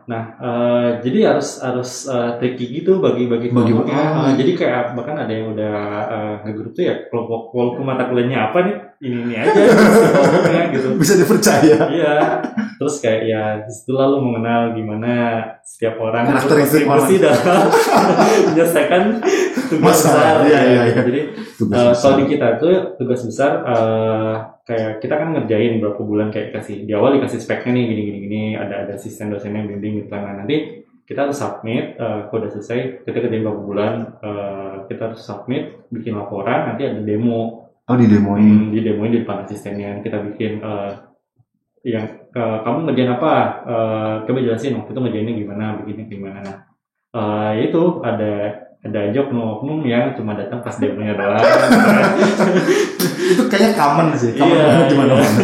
Nah, jadi harus tricky gitu bagi kelompoknya. Jadi kayak bahkan ada yang udah ngegrup tuh ya kelompok, walaupun mata kuliahnya apa nih, ini aja kelompoknya gitu. Bisa dipercaya. Iya. Terus kayak ya setelah lu mengenal gimana setiap orang karakteristik kontribusi dalam menyelesaikan tugas besar. Iya. Jadi kalau di kita tuh tugas besar kayak kita kan ngerjain berapa bulan, kayak di awal dikasih speknya nih gini, ada asisten dosennya yang bimbing gitu. Nah nanti kita harus submit, kalau udah selesai kita kerjain berapa bulan, kita harus submit, bikin laporan, nanti ada demo. Didemoin di depan asistennya, kita bikin yang kamu ngerjain apa, coba jelasin waktu itu ngerjainnya gimana, bikinnya gimana. Nah itu ada aja oknum yang cuma datang pas demonya doang. Itu kayaknya common sih, banget di mana-mana.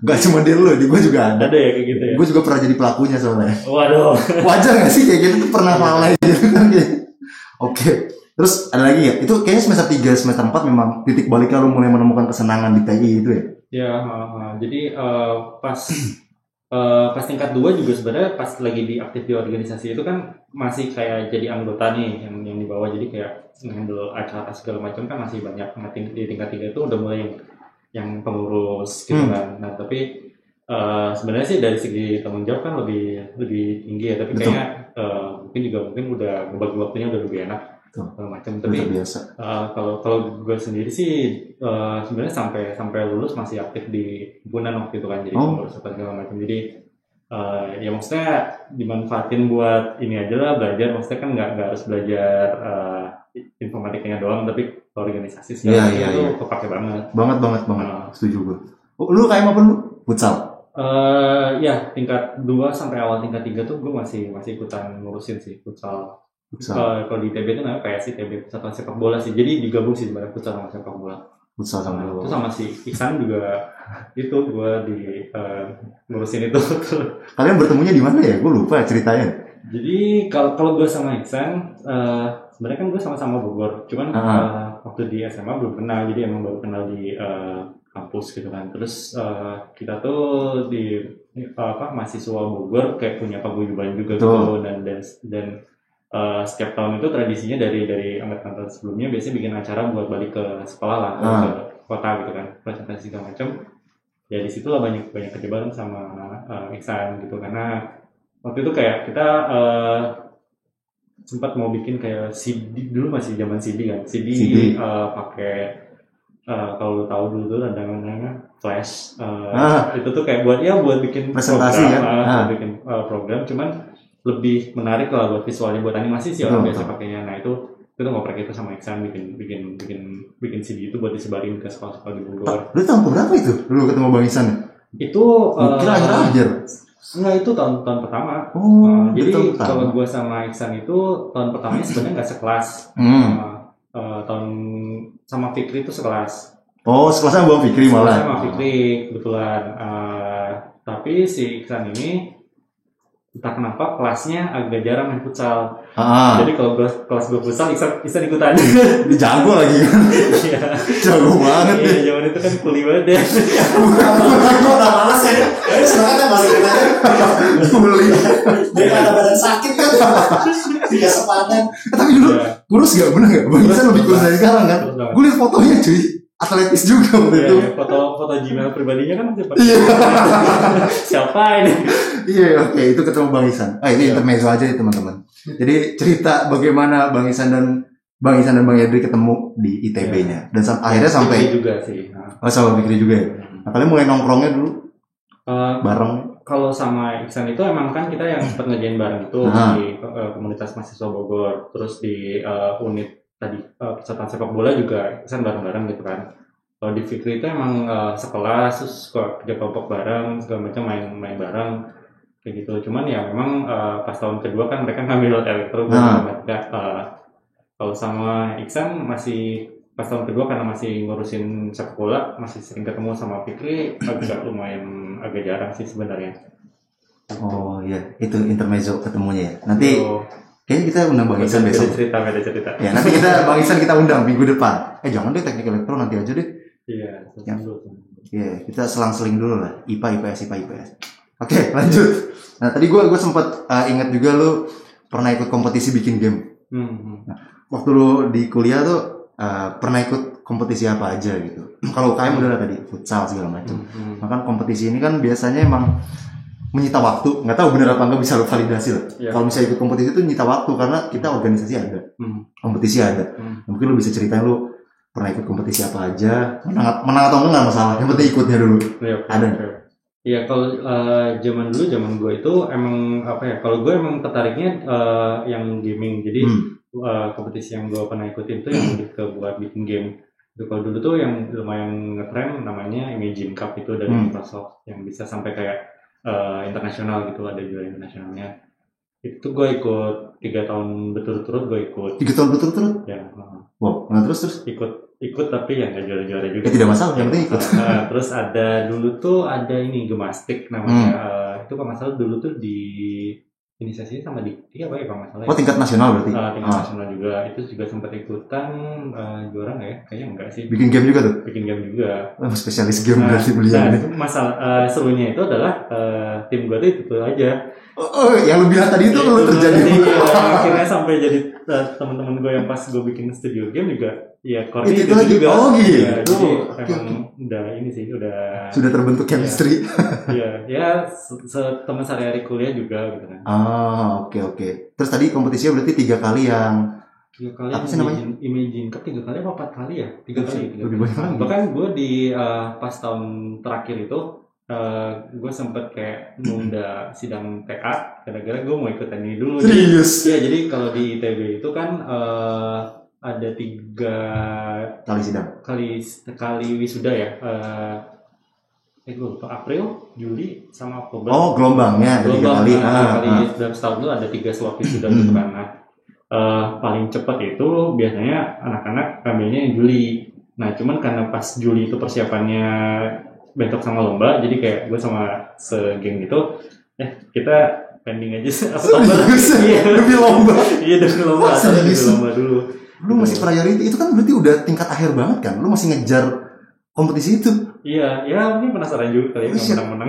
Gak cuma di lu, di gue juga ada. Ada ya kayak gitu ya. Gue juga pernah jadi pelakunya soalnya. Waduh. Wajar gak sih kayak gitu tuh, pernah lalai gitu kan? Oke. Terus ada lagi ya? Itu kayaknya semester 3, semester 4 memang titik baliknya lu mulai menemukan kesenangan di TI itu ya? Ya, jadi pas tingkat 2 juga sebenarnya pas lagi aktif di organisasi itu kan masih kayak jadi anggota nih yang di bawah, jadi kayak handle acara segala macam kan masih banyak. Di tingkat 3 itu udah mulai yang pengurus gitu kan. Nah tapi sebenarnya sih dari segi tanggung jawab kan lebih tinggi ya, tapi betul. Kayaknya mungkin udah ngebagi waktunya udah lebih enak segala macam. Tapi kalau gue sendiri sih sebenarnya sampai lulus masih aktif di himpunan waktu itu kan, jadi pengurus segala macam. Jadi ya maksudnya dimanfaatin buat ini aja lah, belajar. Maksudnya kan nggak harus belajar informatikanya doang, tapi organisasi segala macam itu kepake banget. Setuju gue. Lu kayak apa lu? Futsal? Ya tingkat 2 sampai awal tingkat 3 tuh gue masih ikutan ngurusin sih futsal. Kalau di TB itu namanya PSI, TB Persatuan Sepak Bola sih. Jadi digabung sih sebenarnya futsal sama sepak bola. Futsal sama bola. Itu sama si Iksan juga itu gue ngurusin itu. Kalian bertemunya di mana ya? Gue lupa ceritanya. Jadi kalau gue sama Iksan sebenarnya kan gue sama-sama Bogor. Cuman waktu di SMA belum kenal. Jadi emang baru kenal di kampus gitu kan. Terus kita tuh di mahasiswa Bogor kayak punya paguyuban juga gitu, dan setiap tahun itu tradisinya dari angkatan sebelumnya biasanya bikin acara buat balik ke sekolah lah, ke kota gitu kan, presentasi segala macam. Ya di situ lah banyak kerja bareng sama Iksan gitu, karena waktu itu kayak kita sempat mau bikin kayak CD, dulu masih zaman CD kan, CD. Pakai kalau tahu dulu tuh ada namanya Flash, itu tuh kayak buat bikin presentasi program, bikin program, cuman lebih menarik lah buat visualnya, buat animasi sih orang biasa pakainya. Nah itu ngoprek itu sama Iksan bikin CD itu buat disebarin ke sekolah-sekolah di Bogor. Lu tahun berapa itu? Lu ketemu Bang Iksan? Itu kira akhir. Enggak, itu tahun pertama. Jadi kalau gue sama Iksan itu tahun pertamanya sebenarnya nggak sekelas. Tahun sama Fikri itu sekelas. Sekelas sama Bang Fikri malah. Sama Fikri kebetulan. Tapi si Iksan ini entah kenapa kelasnya agak jarang main futsal. Ah, Jadi kalau kelas gue futsal, Iksan ikutan. dia jago lagi kan. Iya. Jago banget Iya, ya. zaman itu kan kuli banget ya. Gue udah malas ya. Jadi semangatnya masukin aja. Beli. Daripada badan sakit kan. Tidak sepadan. Tapi dulu Iya. kurus gak? Bener gak? Bang Isan lebih kurus dari sekarang kan? Kurus banget. Gue liat fotonya cuy. Atletis juga waktu Iya, itu. iya. Foto Gmail pribadinya kan masih pakai. Iya. Siapa ini? Iya, oke, itu ketemu Bang Isan. Ini Iya. intermezzo aja ya teman-teman. Jadi cerita bagaimana Bang Isan dan Bang Edri ketemu di ITB-nya dan akhirnya sampai Fikri juga sih. Nah. sama Fikri juga ya. Nah, kalian mulai nongkrongnya dulu bareng. Kalau sama Iksan itu emang kan kita yang sempat ngerjain bareng itu Ah. di komunitas mahasiswa Bogor, terus di unit tadi persatuan sepak bola juga Iksan bareng-bareng gitu kan. Kalau di Fikri itu emang sekelas, terus suka kerja kelompok bareng, segala macam main bareng kayak gitu. Cuman ya memang pas tahun kedua kan mereka ngambil elektro, kalau sama Iksan masih pas tahun kedua karena masih ngurusin sepak bola, masih sering ketemu sama Fikri, agak lumayan agak jarang sih sebenarnya. Oh iya, itu intermezzo ketemunya ya. Nanti So, kayaknya kita undang Bang Isan beda besok. cerita. Ya, nanti Bang Isan kita undang minggu depan. Jangan deh teknik elektro nanti aja deh. Iya, Ya. Iya, kita selang-seling dulu lah. IPA, IPS. Oke, lanjut. Nah, tadi gue sempat ingat juga lu pernah ikut kompetisi bikin game. Waktu lu di kuliah tuh pernah ikut kompetisi apa aja gitu. Kalau UKM udah lah tadi, futsal segala macam. Maka kompetisi ini kan biasanya emang menyita waktu. Nggak tahu bener apa nggak, bisa lu validasi lah. Iya. Kalau misalnya ikut kompetisi itu nyita waktu karena kita organisasi ada, kompetisi ada. Mungkin lu bisa ceritain lu pernah ikut kompetisi apa aja, menang atau enggak masalah. Yang penting ikutnya dulu. Iya, Ada. Iya, kalau zaman gue itu emang apa ya? Kalau gue emang tertariknya yang gaming. Jadi kompetisi yang gue pernah ikutin tuh yang lebih ke buat bikin game. Kalau dulu tuh yang lumayan ngetren namanya Imagine Cup itu dari Microsoft yang bisa sampai kayak internasional gitu, ada juara internasionalnya. Itu gue ikut 3 tahun berturut-turut gue ikut. 3 tahun berturut-turut? Ya. Wow, nah terus? Ikut tapi ya nggak juara-juara juga. Ya tidak masalah, yang penting ikut. Terus ada dulu tuh ada ini Gemastik namanya. Itu kalau nggak salah dulu tuh di inisiasinya sama Dikti apa ya kalau nggak salah. Oh, tingkat nasional berarti? Tingkat nasional juga. Itu juga sempat ikutan, juara nggak ya? Kayaknya enggak sih. Bikin game juga tuh? Bikin game juga. Spesialis game berarti beliau nih. Masalah serunya itu adalah tim gue tuh itu aja. Oh, yang lu bilang tadi itu lu terjadi. Akhirnya sampai jadi teman-teman gue yang pas gue bikin studio game juga, ya core itu lagi juga. Oh gitu. Ya, jadi emang udah ini sih, udah sudah terbentuk chemistry. Ya teman sehari-hari kuliah juga gitu kan. Oke. Terus tadi kompetisinya berarti 3 kali yang 3 kali apa sih namanya? Imagine Cup 3 kali apa 4 kali ya? 3 kali. Lebih banyak lagi. Bahkan gue di pas tahun terakhir itu gue sempet kayak nunda sidang TA gara-gara gue mau ikutan ini dulu. Serius? Iya, jadi kalau di ITB itu kan ada 3 kali sidang. Kali wisuda ya. Gue lupa, April, Juli, sama Oktober. Oh, gelombangnya ada 3 kali. Kali dalam setahun itu ada 3 slot wisuda gitu kan. Paling cepat itu biasanya anak-anak ambilnya yang Juli. Nah, cuman karena pas Juli itu persiapannya bentrok sama lomba, jadi kayak gue sama segeng itu kita pending aja Oktober. Iya, demi lomba. Iya, demi lomba. Demi lomba dulu. Lu masih priority, itu kan berarti udah tingkat akhir banget kan? Lu masih ngejar kompetisi itu. Iya, ya mungkin penasaran juga kali ya menang-menang.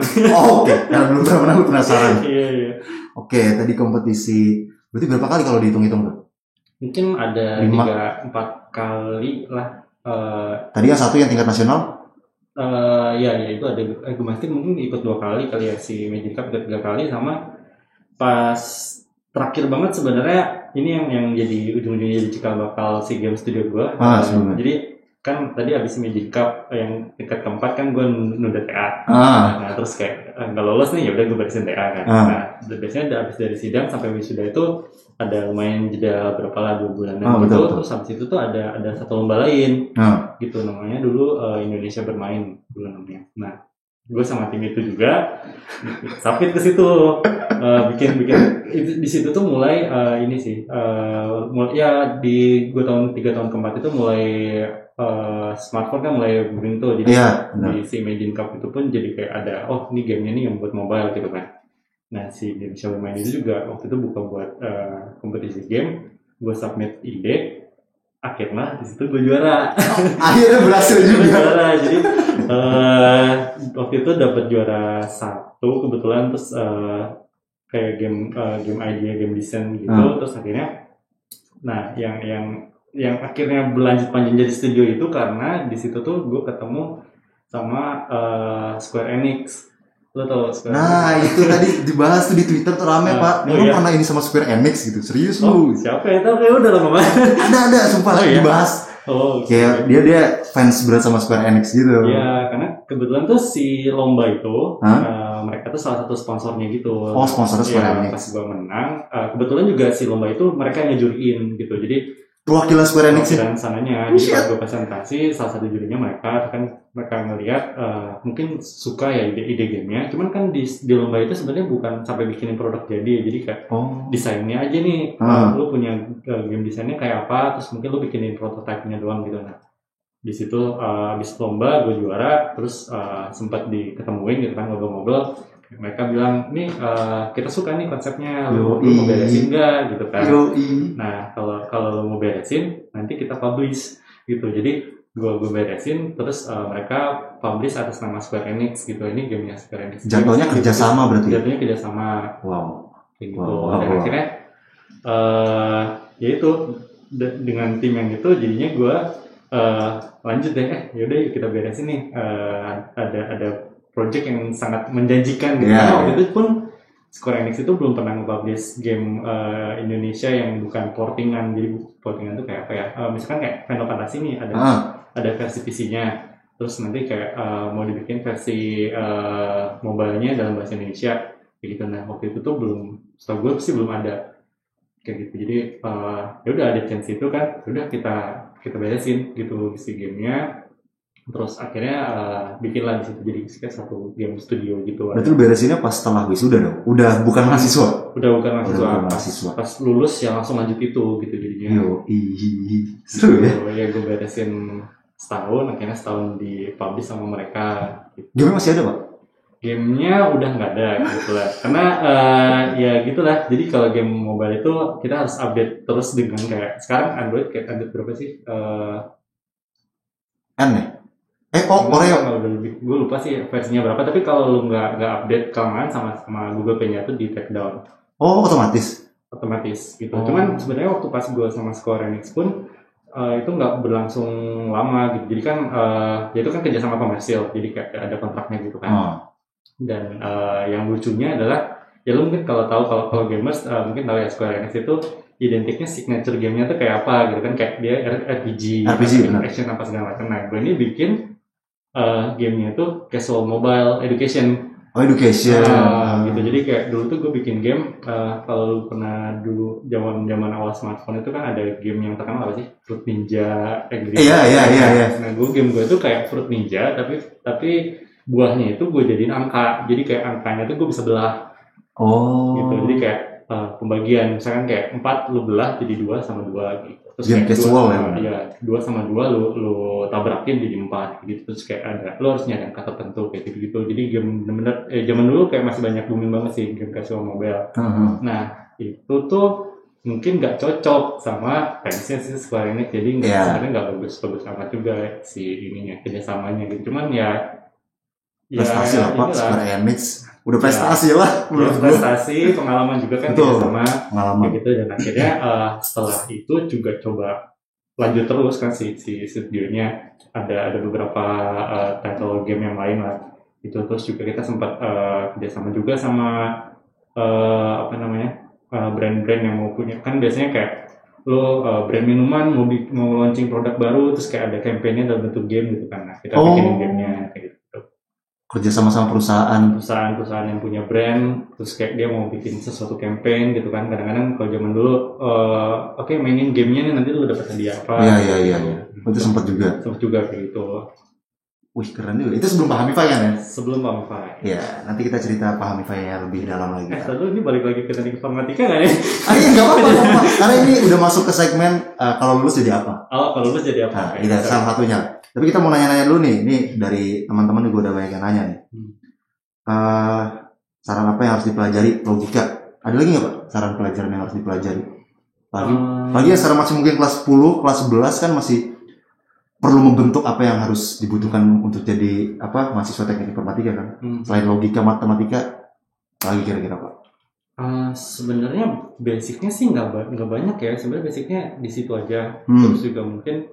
Oke. Karena belum pernah menang, lu penasaran. Iya. Oke, tadi kompetisi berarti berapa kali kalau dihitung-hitung tuh? Mungkin ada 3-4 kali lah. Tadi yang satu yang tingkat nasional? Ya itu ada Gemastik mungkin ikut 2 kali kali ya, si Magic Cup ikut 3 kali, sama pas terakhir banget sebenarnya ini yang jadi ujung-ujungnya jadi cikal bakal si game studio gue. Jadi kan tadi abis Magic Cup yang tingkat keempat kan gue nunda TA. Nah terus kayak nggak lolos nih, ya udah gue barisin TA kan. Nah biasanya abis dari sidang sampai wisuda itu ada lumayan jeda berapa lah 2 bulan gitu. Terus habis itu tuh ada satu lomba lain gitu, namanya dulu Indonesia Bermain dulu namanya. Nah gue sama tim itu juga sapit ke situ, bikin di situ tuh mulai ini sih ya di gue 3 tahun keempat itu mulai smartphone kan mulai booming tuh, jadi di si Imagine Cup itu pun jadi kayak ada ini gamenya nih yang buat mobile gitu kan. Nah si game Shall We Main itu juga waktu itu buka buat kompetisi game, gue submit ide, akhirnya di situ gue juara. Akhirnya berhasil juga. Juara, jadi waktu itu dapat juara 1 kebetulan, terus kayak game idea, game design gitu, terus akhirnya, nah yang akhirnya berlanjut panjang jadi studio itu karena di situ tuh gue ketemu sama Square Enix. Lo tau Square Enix? Itu tadi dibahas tuh di Twitter tuh rame Pak. Memang pernah ini sama Square Enix gitu, serius lu? Siapa ya? Tahu kayak udah lama banget. Ada sumpah dibahas. Kayak dia fans berat sama Square Enix gitu. Iya, karena kebetulan tuh si lomba itu mereka tuh salah satu sponsornya gitu. Oh, sponsornya Square Enix. Pas gue menang, kebetulan juga si lomba itu mereka yang ngejuriin gitu. Jadi perwakilan Square Enix dan sananya, jadi pas gue presentasi, salah satu jurinya mereka ngelihat mungkin suka ya ide gamenya, cuman kan di lomba itu sebenarnya bukan sampai bikinin produk jadi kayak desainnya aja nih, lu punya game desainnya kayak apa, terus mungkin lu bikinin prototipe-nya doang gitu. Nah di situ habis lomba gue juara, terus sempat diketemuin gitu kan, ngobrol-ngobrol. Mereka bilang, nih kita suka nih konsepnya, lu mau beresin nggak gitu kan? Nah kalau lu mau beresin, nanti kita publish gitu. Jadi gue beresin, terus mereka publish atas nama Square Enix gitu. Ini gamenya Square Enix. Jatuhnya kerjasama berarti? Jatuhnya kerjasama. Wow. Kayak gitu. Dan akhirnya ya itu dengan tim yang itu, jadinya gue lanjut deh. Yaudah kita beresin nih. Ada project yang sangat menjanjikan gitu. Karena waktu itu pun Square Enix itu belum pernah nge-publish game Indonesia yang bukan portingan. Jadi portingan itu kayak apa ya? Misalkan kayak Final Fantasy nih ada versi PC-nya. Terus nanti kayak mau dibikin versi mobile-nya dalam bahasa Indonesia kayak gitu. Nah, waktu itu tuh belum, setahu gue sih belum ada kayak gitu. Jadi ya udah ada chance itu kan. Udah kita beresin gitu si gamenya. Terus akhirnya bikinlah di situ, jadi kayak satu game studio gitu. Berarti lu beresinnya pas setelah wisuda dong? Udah bukan mahasiswa? Udah bukan mahasiswa. Pas lulus ya langsung lanjut itu gitu jadinya. Seru ya? Ya gue beresin setahun, akhirnya setahun di-publish sama mereka. Gitu. Game masih ada Pak? Gamenya udah nggak ada gitu lah. Karena ya gitulah. Jadi kalau game mobile itu kita harus update terus dengan kayak sekarang Android kayak Android berapa sih? N ya? Oreo. Gue lupa sih versinya berapa, tapi kalau lu nggak update kelamaan sama Google Pay-nya tuh di take down. Otomatis gitu. Cuman sebenarnya waktu pas gue sama Square Enix pun itu nggak berlangsung lama gitu. Jadi kan ya itu kan kerja sama komersil, jadi kayak ada kontraknya gitu kan. Dan yang lucunya adalah ya lu mungkin kalau gamers mungkin tahu ya, Square Enix itu identiknya signature game-nya tuh kayak apa gitu kan, kayak dia RPG action apa segala macam. Nah gue ini bikin gamenya tuh casual mobile education. Gitu. Jadi kayak dulu tuh gue bikin game, kalau lu pernah dulu zaman awal smartphone itu kan ada game yang terkenal apa sih, Fruit Ninja gitu. Iya. Nah game gue tuh kayak Fruit Ninja tapi buahnya itu gue jadiin angka, jadi kayak angkanya tuh gue bisa belah. Gitu. Jadi kayak pembagian, misalkan kayak 4 lu belah jadi 2 sama 2 gitu. Terus game casual ya? Iya, 2 sama 2 lu tabrakin jadi 4 gitu. Terus kayak ada, lu harus nyari angka tertentu kayak gitu. Jadi game bener-bener zaman dulu kayak masih banyak booming banget sih game casual mobile. Nah itu tuh mungkin nggak cocok sama fansnya si Square Enix, jadi sebenarnya nggak bagus amat juga si ininya, kerjasamanya gitu. Cuman prestasi lah Pak, Square Enix udah prestasi lah menurut gue. Prestasi, pengalaman juga kan sama pengalaman gitu. Dan akhirnya setelah itu juga coba lanjut terus kan si studionya ada beberapa title game yang lain lah itu. Terus juga kita sempat kerjasama juga sama brand-brand yang mau punya, kan biasanya kayak lo brand minuman mau launching produk baru, terus kayak ada campaign-nya dalam bentuk game gitu kan. Nah kita bikinin gamenya kayak gitu. Kerja sama perusahaan yang punya brand, terus kayak dia mau bikin sesuatu campaign gitu kan. Kadang-kadang kalau zaman dulu oke, mainin gamenya nih nanti lu dapat hadiah apa. Iya. Itu sempat juga kayak gitu. Wih keren juga. Itu sebelum Pahamify kan ya? Sebelum Pahamify. Iya, nanti kita cerita Pahamify-nya lebih dalam lagi. Lalu ini balik lagi ke teknik informatika nggak ya? Iya nggak apa-apa. Karena ini udah masuk ke segmen kalau lulus jadi apa? Kalau lulus jadi apa? Nah, kita salah satunya. Tapi kita mau nanya-nanya dulu nih dari teman-teman juga udah banyak yang nanya nih. saran apa yang harus dipelajari logika? Ada lagi nggak Pak saran pelajaran yang harus dipelajari? Pagi ya sekarang masih mungkin kelas 10, kelas 11 kan masih perlu membentuk apa yang harus dibutuhkan untuk jadi mahasiswa teknik informatika kan. Selain logika, matematika, lagi kira-kira Pak? Sebenarnya basicnya sih nggak banyak ya. Sebenarnya basicnya di situ aja. Terus juga mungkin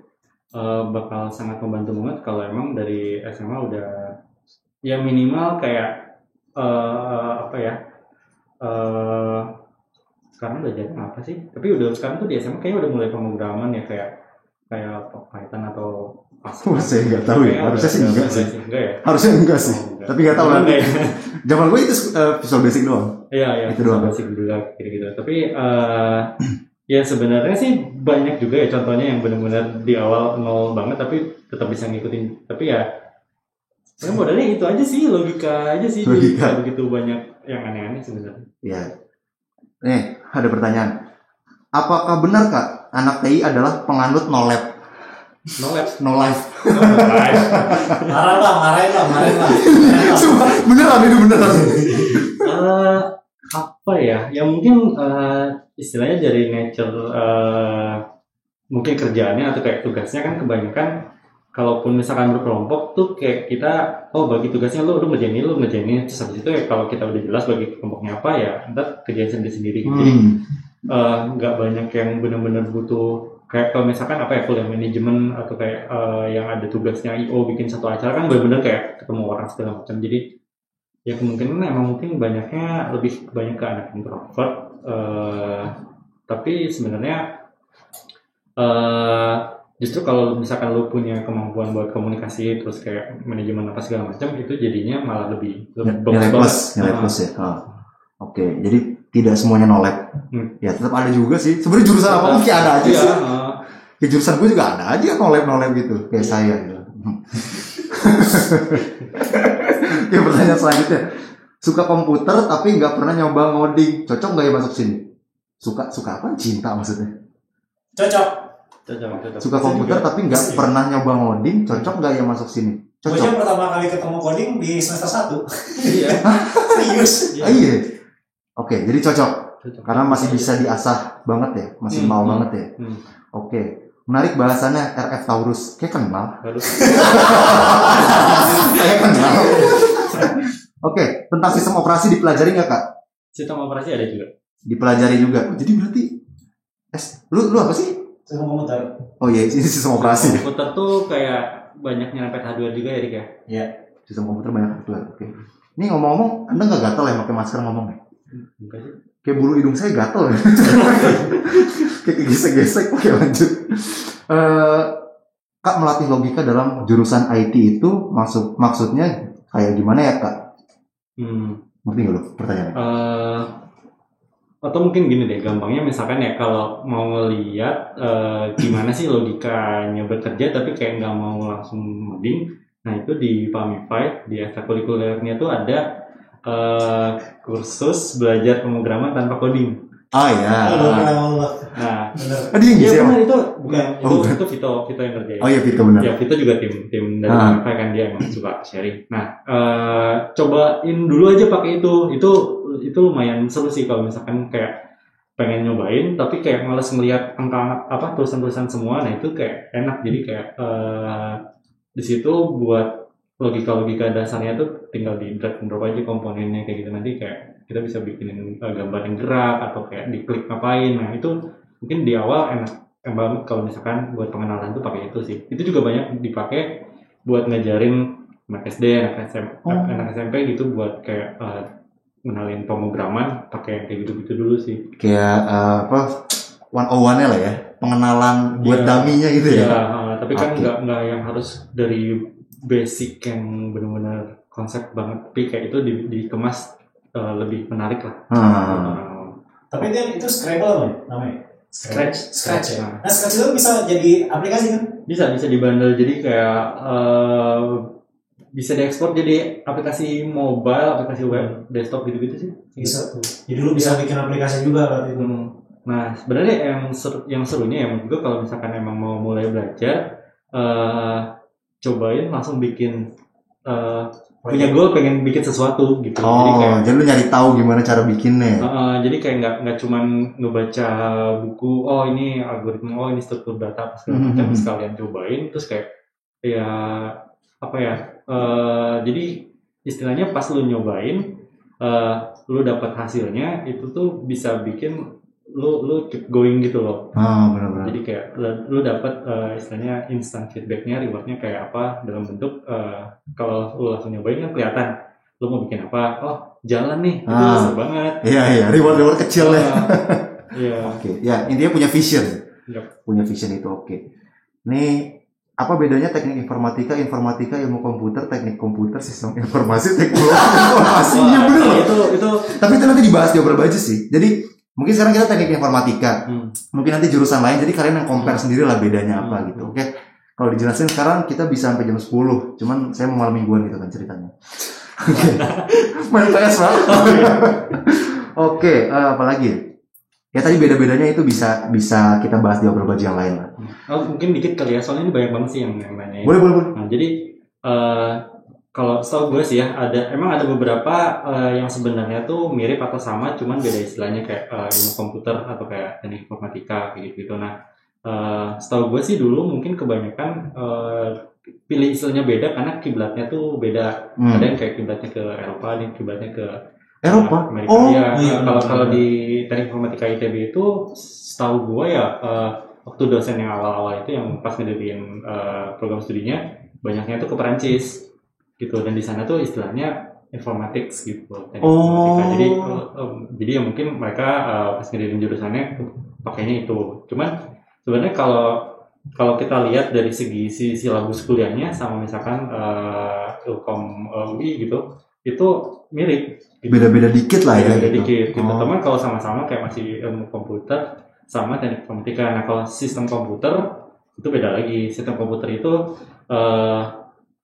bakal sangat membantu banget kalau emang dari SMA udah ya minimal kayak sekarang belajarnya apa sih? Tapi udah sekarang tuh di SMA kayaknya udah mulai pemrograman ya kayak Python atau Pascal. Saya nggak tahu ya. Harusnya sih enggak sih. Enggak ya? Harusnya enggak sih. Tapi nggak tahu nanti. Zaman gue itu Visual Basic doang. Iya, itu doang. Basic dulu gitu. Tapi ya sebenarnya sih banyak juga ya contohnya yang benar-benar di awal nol banget tapi tetap bisa ngikutin. Tapi ya modalnya itu aja sih, logika aja sih. Logika. Begitu banyak yang aneh-aneh sebenarnya. Iya. Nih, ada pertanyaan. Apakah benar Kak, anak TI adalah penganut no lab? No lab? No life. Marahin lah. Beneran itu beneran. Apa ya? Ya mungkin istilahnya dari nature mungkin kerjaannya atau kayak tugasnya kan kebanyakan kalaupun misalkan berkelompok tuh kayak kita bagi tugasnya lu ngerjain ini terus habis itu ya kalau kita udah jelas bagi kelompoknya apa ya ntar kerjain sendiri-sendiri jadi nggak banyak yang benar-benar butuh kayak kalau misalkan kuliah manajemen atau kayak yang ada tugasnya IO bikin satu acara kan benar-benar kayak ketemu orang segala macam jadi ya kemungkinan emang mungkin banyaknya lebih banyak ke anak introvert tapi sebenarnya justru kalau misalkan lu punya kemampuan buat komunikasi terus kayak manajemen apa segala macam itu jadinya malah lebih nilai plus ya. Oke, jadi tidak semuanya no lab. Ya tetap ada juga sih. Sebenarnya jurusan apa mungkin ada aja sih. Ya jurusan gue juga ada aja no lab gitu kayak saya gitu. Oke, pertanyaan selanjutnya. Suka komputer tapi nggak pernah nyoba ngoding. Cocok nggak ya masuk sini? Suka apa? Cinta maksudnya? Cocok. Suka komputer tapi nggak pernah nyoba ngoding. Cocok nggak ya masuk sini? Cocok. Gue pertama kali ketemu coding di semester 1. Iya. Serius. Iya. Oke, jadi cocok. Karena masih bisa diasah banget ya. Masih mau banget ya. Oke. Menarik bahasannya RF Taurus. Kayak kenal. Kayak kenal. Oke, tentang sistem operasi dipelajari nggak Kak? Sistem operasi ada juga. Dipelajari juga. Jadi berarti lu apa sih? Sistem komputer. Oh iya, ini sistem operasi. Komputer tuh kayak banyak nyerempet hardware juga ya Rik ya? Iya. Sistem komputer banyak hardware. Oke. Ini ngomong-ngomong, Anda nggak gatal ya pakai masker ngomong ya? Enggak sih. Kayak bulu hidung saya gatal ya. Kayak gesek-gesek. Oke, lanjut. Kak melatih logika dalam jurusan IT itu maksudnya kayak gimana ya Kak? Ngerti nggak lo pertanyaannya? Atau mungkin gini deh, gampangnya misalkan ya kalau mau ngeliat gimana sih logikanya bekerja tapi kayak nggak mau langsung ngoding, nah itu di Pamify di ekstrakurikulernya tuh ada kursus belajar pemrograman tanpa coding. Oh ya. Nah, dia yang iya benar itu bukan itu Vito yang ngerjain. Oh iya Vito benar. Ya Vito juga tim dari Pamify kan dia emang suka sharing. Nah, cobain dulu aja pakai itu lumayan seru sih kalau misalkan kayak pengen nyobain tapi kayak malas ngelihat angka tulisan-tulisan semua. Nah itu kayak enak jadi kayak di situ buat logika dasarnya tuh tinggal di drag and drop aja komponennya kayak gitu nanti kayak kita bisa bikinin gambar yang gerak atau kayak diklik ngapain. Nah itu mungkin di awal enak banget kalau misalkan buat pengenalan tuh pakai itu sih. Itu juga banyak dipakai buat ngajarin anak SD, anak SMP gitu buat kayak mengenalin pemrograman pakai kayak gitu-gitu dulu sih. Kayak 101-nya lah ya, pengenalan buat daminya gitu ya. Tapi kan nggak yang harus dari basic yang benar-benar konsep banget, tapi kayak itu dikemas lebih menarik lah. Tapi itu Scrabble namanya? Scratch ya. Nah Scratch itu bisa jadi aplikasi kan? Bisa dibundle jadi kayak bisa diekspor jadi aplikasi mobile, aplikasi web, desktop gitu-gitu sih. Bisa. Jadi lu bisa bikin aplikasi juga berarti itu. Nah sebenarnya yang serunya emang juga kalau misalkan emang mau mulai belajar, cobain langsung bikin punya goal pengen bikin sesuatu gitu. Jadi lu nyari tahu gimana cara bikinnya. Jadi kayak nggak cuman ngebaca buku, ini algoritma, ini struktur data, segala macam, sekalian cobain, terus kayak ya apa ya? Jadi istilahnya pas lu nyobain, lu dapat hasilnya itu tuh bisa bikin lu keep going gitu loh. Benar-benar. Jadi kayak lu dapat istilahnya instant feedbacknya, rewardnya kayak apa dalam bentuk kalau lu langsung nyobain kan kelihatan lu mau bikin apa, jalan nih, itu seru banget. Iya, reward kecil ya. Iya. Oke, ya intinya punya vision. Yep. Punya vision itu oke. Nih apa bedanya teknik informatika, ilmu komputer, teknik komputer, sistem informasi, teknologi informasi? Iya benar. Itu. Tapi itu nanti dibahas di Obrol Baju sih. Jadi mungkin sekarang kita teknik informatika, mungkin nanti jurusan lain. Jadi kalian yang compare sendiri lah bedanya apa gitu. Oke. Kalau dijelasin sekarang kita bisa sampai jam 10. Cuman saya mau malam mingguan gitu kan ceritanya. Main PS banget. Oke, apalagi? Ya tadi beda-bedanya itu bisa kita bahas di Obrol Baju yang lain lah. Mungkin dikit kali ya, soalnya ini banyak banget sih yang nanya. Boleh. Nah, jadi kalau setahu gue sih ya, emang ada beberapa yang sebenarnya tuh mirip atau sama, cuman beda istilahnya kayak ilmu komputer atau kayak teknik informatika kayak gitu. Nah, setahu gue sih dulu mungkin kebanyakan pilih istilahnya beda karena kiblatnya tuh beda. Ada yang kayak kiblatnya ke Eropa, ada yang kiblatnya ke Eropa. Amerika. Kalau di teknik informatika ITB itu setahu gue ya waktu dosen yang awal-awal itu yang pas ngedirin program studinya banyaknya tuh ke Perancis gitu, dan di sana tuh istilahnya informatics gitu, teknik informatika. Jadi ya mungkin mereka pas ngedirin jurusannya pakainya itu. Cuman sebenarnya kalau kita lihat dari segi silabus kuliahnya sama misalkan Ilkom UI gitu, itu mirip. Gitu. Beda-beda dikit lah ya. Beda dikit. Gitu. Teman kalau sama-sama kayak masih ilmu komputer sama teknik informatika. Nah kalau sistem komputer itu beda lagi. Sistem komputer itu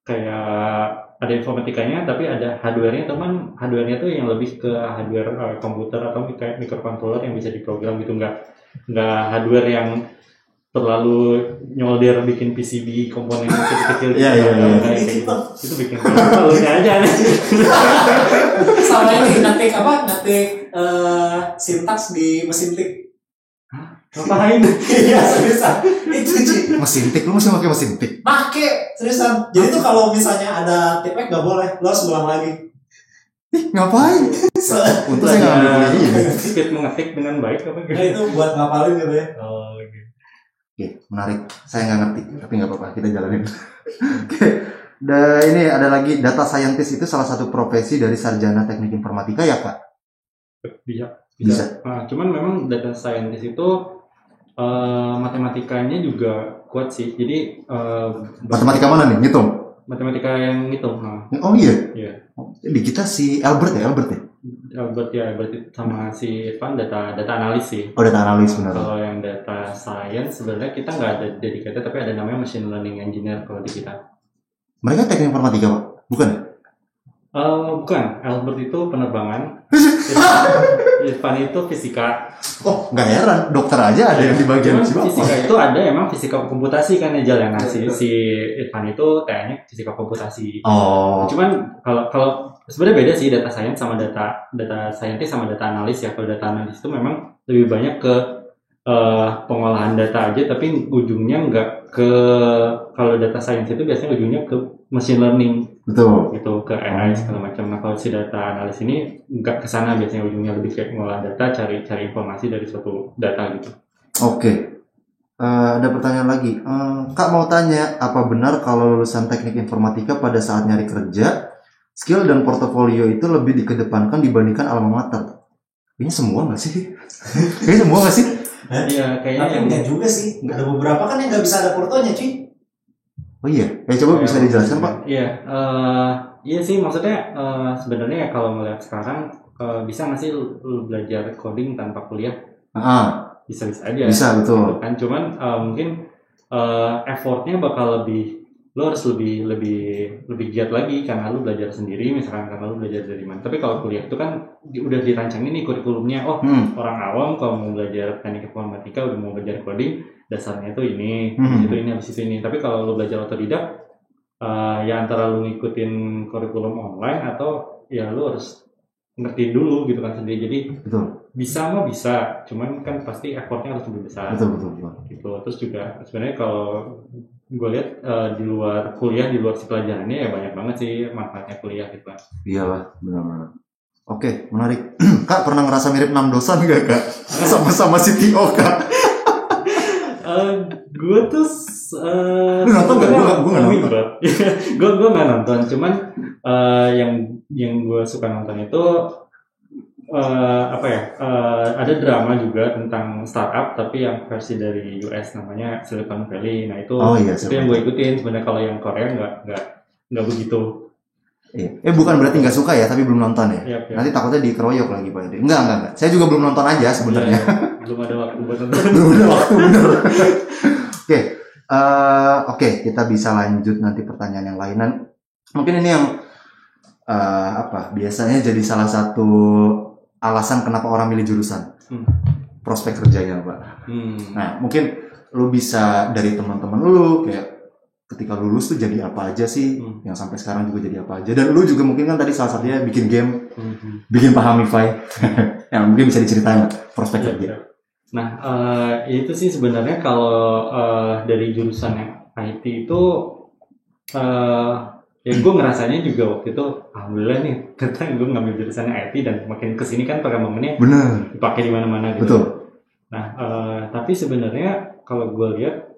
kayak ada informatikanya tapi ada hardware-nya. Teman hardware-nya tuh yang lebih ke hardware komputer atau kayak microcontroller yang bisa diprogram gitu, nggak hardware yang terlalu nyolder bikin PCB komponen kecil-kecil gitu. Iya. Itu bikin malunya aja nih. Sama ini ngetik sintaks di mesin tik. Ngapain? Iya seriusan. Itu Ci. Mesin tik, lu masih pakai mesin tik? Pakai seriusan. Jadi tuh kalau misalnya ada tipek nggak boleh, lo harus ulang lagi. Ngapain? Untuk saya nggak ambil ini. Speed mengetik dengan baik apa gitu? Nah itu buat ngapalin gitu ya. Oke, menarik. Saya nggak ngerti, tapi nggak apa-apa, kita jalanin. Oke. Dan ini ada lagi, data scientist itu salah satu profesi dari sarjana teknik informatika ya Kak? Bisa. Nah, cuman memang data scientist itu matematikanya juga kuat sih. Jadi matematika mana nih? Ngitung? Matematika yang ngitung. Nah. Oh iya? Iya. Di kita si Albert ya? Albert sama si Irfan data analis sih. Oh, data analis benar. Kalau yang data science sebenarnya kita nggak ada dedicated, tapi ada namanya machine learning engineer kalau di kita. Mereka teknik informatika Pak? Bukan ya? Bukan. Albert itu penerbangan. Irfan itu fisika. Oh, nggak heran. Dokter aja ada yang di bagian fisika itu ada emang fisika komputasi kan ya jalan. Nah, si Irfan itu kayaknya fisika komputasi. Cuman kalau sebenarnya beda sih data science sama data scientist sama data analis ya. Kalau data analis itu memang lebih banyak ke pengolahan data aja, tapi ujungnya nggak ke, kalau data science itu biasanya ujungnya ke machine learning. Betul. Gitu, ke AI segala macam. Nah kalau si data analis ini nggak ke sana, biasanya ujungnya lebih kayak ngolah data, cari informasi dari suatu data gitu. Oke. Ada pertanyaan lagi. Kak mau tanya, apa benar kalau lulusan teknik informatika pada saat nyari kerja, skill dan portofolio itu lebih dikedepankan dibandingkan alma mater? Ini semua nggak sih? Ini semua nggak sih? Iya, kayaknya tapi enggak juga sih. Ada beberapa kan yang nggak bisa ada portonya, Ci. Oh iya, coba bisa dijelaskan Pak? Iya sih, maksudnya sebenarnya ya kalau ngeliat sekarang bisa nggak sih lu belajar coding tanpa kuliah? Bisa-bisa aja. Bisa, betul. Kan cuman mungkin effortnya bakal lebih, lo harus lebih giat lagi karena lo belajar sendiri, misalkan karena lo belajar dari mana. Tapi kalau kuliah itu kan udah dirancangin nih kurikulumnya. Orang awam kalau mau belajar teknik informatika udah mau belajar coding, dasarnya itu ini, itu ini, habis itu ini. Tapi kalau lo belajar otodidak, ya antara lu ngikutin kurikulum online atau ya lu harus ngerti dulu gitu kan sendiri. Jadi Betul. bisa mah bisa, cuman kan pasti effortnya harus lebih besar. Betul. Gitu. Terus juga sebenarnya kalau gue lihat di luar kuliah, di luar si pelajarannya ya banyak banget sih manfaatnya kuliah gitu kan. Iyalah, benar-benar. Oke, menarik. Kak pernah ngerasa mirip 6 dosan gak Kak? Sama-sama CTO Kak. Gue tuh Lu nonton gak? Gue gak nonton. Gue gak nonton, cuman yang gue suka nonton itu ada drama juga tentang startup tapi yang versi dari US namanya Silicon Valley. Nah itu itu yang gue ikutin. Sebenarnya kalau yang Korea nggak begitu. Iya. Bukan berarti nggak suka ya, tapi belum nonton ya. Yep. Nanti takutnya dikeroyok lagi Pak Edi. Enggak. Saya juga belum nonton aja sebenarnya. Belum ada waktu buat nonton. Belum ada waktu bener. Oke, kita bisa lanjut nanti pertanyaan yang lainan. Mungkin ini yang biasanya jadi salah satu alasan kenapa orang milih jurusan. Prospek kerjanya Pak. Nah mungkin lu bisa dari teman-teman lu kayak ketika lulus tuh jadi apa aja sih, yang sampai sekarang juga jadi apa aja, dan lu juga mungkin kan tadi salah satunya bikin game, bikin Pahamify, yang mungkin bisa diceritain prospek kerja. Nah itu sih sebenarnya kalau dari jurusan yang IT itu ya gue ngerasanya juga waktu itu alhamdulillah nih ternyata gue ngambil jurusannya IT dan makin kesini kan programnya dipakai di mana-mana gitu. Betul. Nah tapi sebenarnya kalau gue lihat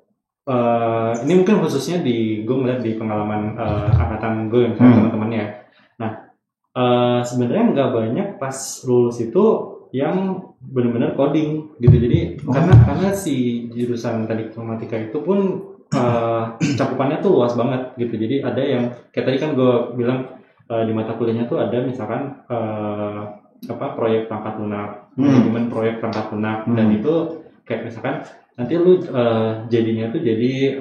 ini mungkin khususnya gue melihat di pengalaman angkatan gue yang teman-temannya. Nah sebenarnya nggak banyak pas lulus itu yang benar-benar coding gitu. Jadi karena si jurusan tadi informatika itu pun cakupannya tuh luas banget gitu. Jadi ada yang kayak tadi kan gue bilang di mata kuliahnya tuh ada misalkan proyek perangkat lunak, manajemen proyek perangkat lunak, dan itu kayak misalkan nanti lu jadinya tuh jadi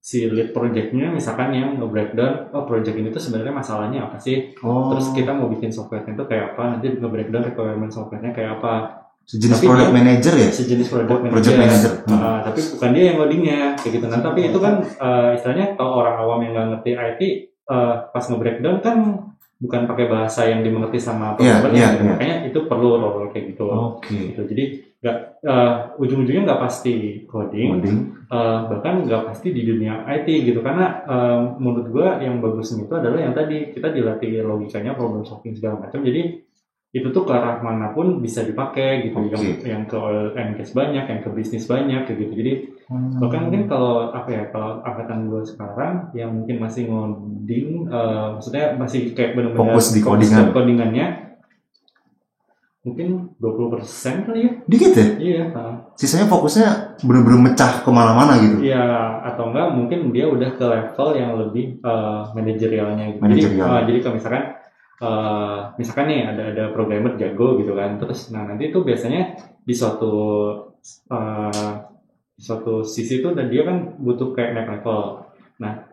si lead projectnya misalkan yang nge-breakdown project ini tuh sebenarnya masalahnya apa sih, terus kita mau bikin softwarenya itu kayak apa, nanti nge-breakdown requirement softwarenya kayak apa. Sejenis product manager ya? Sejenis product manager. Tapi bukan dia yang codingnya kayak gitu. Nah tapi itu kan istilahnya kalau orang awam yang nggak ngerti IT pas nge-breakdown kan bukan pakai bahasa yang dimengerti sama programmer, makanya itu perlu role kayak gitu. Gitu. Jadi nggak ujung-ujungnya nggak pasti coding. Bahkan nggak pasti di dunia IT gitu, karena menurut gue yang bagusnya itu adalah yang tadi kita dilatih logikanya, problem solving segala macam. Jadi itu tuh ke arah manapun bisa dipakai gitu. Yang ke oil and gas banyak, yang ke bisnis banyak kayak gitu. Jadi bahkan mungkin kalau kalau angkatan gue sekarang yang mungkin masih ngoding, maksudnya masih kayak benar-benar fokus di codingannya mungkin 20% kali ya. Dikit ya? Iya. Sisanya fokusnya benar-benar mecah kemana-mana gitu. Iya, atau enggak mungkin dia udah ke level yang lebih manajerialnya gitu. Jadi kalau misalkan nih ada programmer jago gitu kan, terus nanti itu biasanya di suatu sisi itu dan dia kan butuh kayak naik level. Nah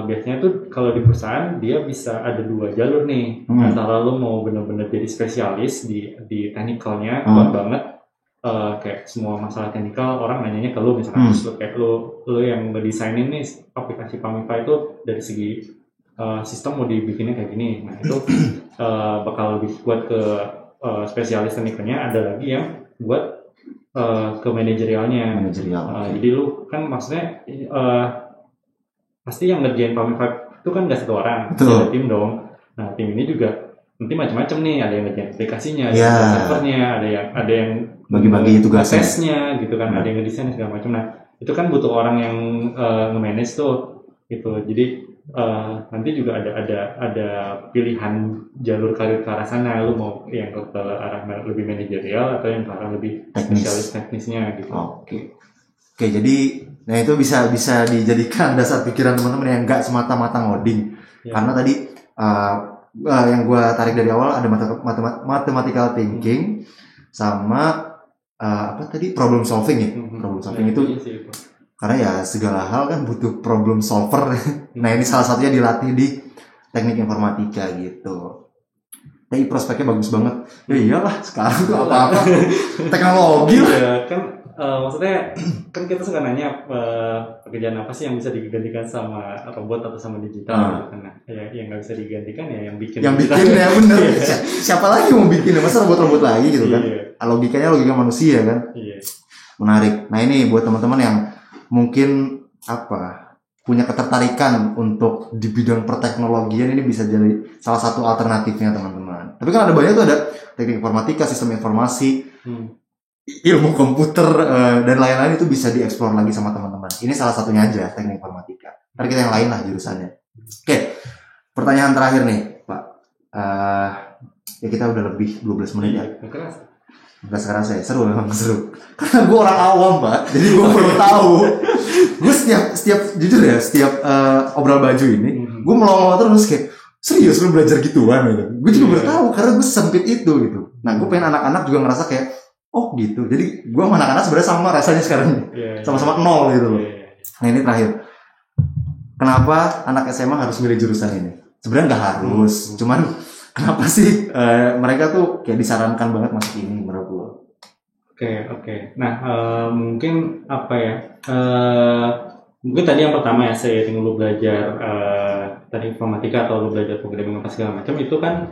biasanya tuh kalau di perusahaan dia bisa ada 2 jalur nih, antara lo mau benar-benar jadi spesialis di teknikalnya kuat banget, kayak semua masalah teknikal orang nanyanya ke lo misalkan, terus lo kayak lo yang ngedesainin nih aplikasi Pahamify itu dari segi sistem mau dibikinnya kayak gini. Nah itu bakal lebih kuat ke spesialis teknikalnya. Ada lagi yang buat ke manajerialnya. Jadi lu kan maksudnya pasti yang ngerjain Pahamify itu kan nggak satu orang, ada tim dong. Nah tim ini juga nanti macam-macam nih, ada yang ngerjain aplikasinya, servernya, ada yang bagi-bagi tugasnya gitu kan, ada yang ngedesain segala macam. Nah itu kan butuh orang yang nge-manage tuh gitu. Jadi nanti juga ada pilihan jalur karir ke arah sana, lu mau yang ke arah lebih manajerial atau yang ke arah lebih spesialis teknisnya gitu. Oke, jadi nah itu bisa dijadikan dasar pikiran teman-teman yang nggak semata-mata ngoding. Karena tadi yang gue tarik dari awal ada mathematical thinking sama problem solving ya. Problem solving itu karena ya segala hal kan butuh problem solver. Nah ini salah satunya dilatih di teknik informatika gitu. Tapi prospeknya bagus banget. Ya iyalah sekarang tuh apa-apa teknologi lah. Ya kan maksudnya kan kita suka nanya pekerjaan apa sih yang bisa digantikan sama robot atau sama digital gitu kan. Nah, ya yang nggak bisa digantikan ya yang bikin. Yang bikin ya bener. Siapa lagi mau bikin? Masa robot-robot lagi gitu kan? Logikanya logika manusia kan. Menarik. Nah ini buat teman-teman yang mungkin punya ketertarikan untuk di bidang perteknologian, ini bisa jadi salah satu alternatifnya teman-teman. Tapi kan ada banyak tuh, ada teknik informatika, sistem informasi, ilmu komputer dan lain-lain, itu bisa dieksplor lagi sama teman-teman. Ini salah satunya aja teknik informatika. Ntar kita yang lain lah jurusannya. Oke, pertanyaan terakhir nih Pak. Ya kita udah lebih 12 menit ya. Gak kerasa ya, seru memang seru. Karena gue orang awam Pak, jadi gue perlu tahu. Gue setiap jujur ya, setiap obrol baju ini, gue melongo terus kayak serius lu belajar gituan gitu. Gue juga baru tahu karena gue sempit itu gitu. Nah gue pengen anak-anak juga ngerasa kayak oh gitu. Jadi gue sama anak-anak sebenarnya sama rasanya sekarang, sama-sama nol gitu loh. Nah ini terakhir, kenapa anak SMA harus milih jurusan ini? Sebenarnya nggak harus, cuman kenapa sih mereka tuh kayak disarankan banget masuk ini menurut lo? Oke. Nah, mungkin mungkin tadi yang pertama ya, seiring lu belajar tadi informatika atau lu belajar programming apa segala macam, itu kan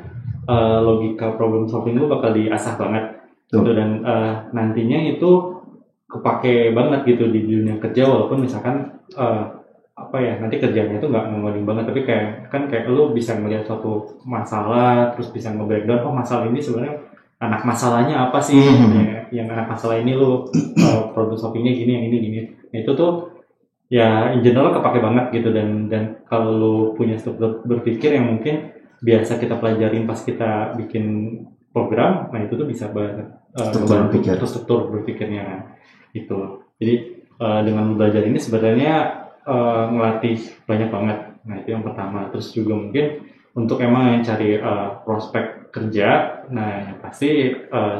logika problem solving lu bakal diasah banget. Gitu, dan nantinya itu kepake banget gitu di dunia kerja, walaupun misalkan nanti kerjanya itu nggak ngoding banget, tapi kayak lu bisa melihat suatu masalah terus bisa nge-breakdown, masalah ini sebenarnya anak masalahnya apa sih, yang anak masalah ini lu problem solvingnya gini, yang ini gini. Nah itu tuh ya in general kepake banget gitu, dan kalau lu punya struktur berpikir yang mungkin biasa kita pelajarin pas kita bikin program, nah itu tuh bisa banget struktur berpikirnya kan itu. Jadi dengan belajar ini sebenarnya ngelatih banyak banget. Nah itu yang pertama. Terus juga mungkin untuk emang yang cari prospek kerja, nah yang pasti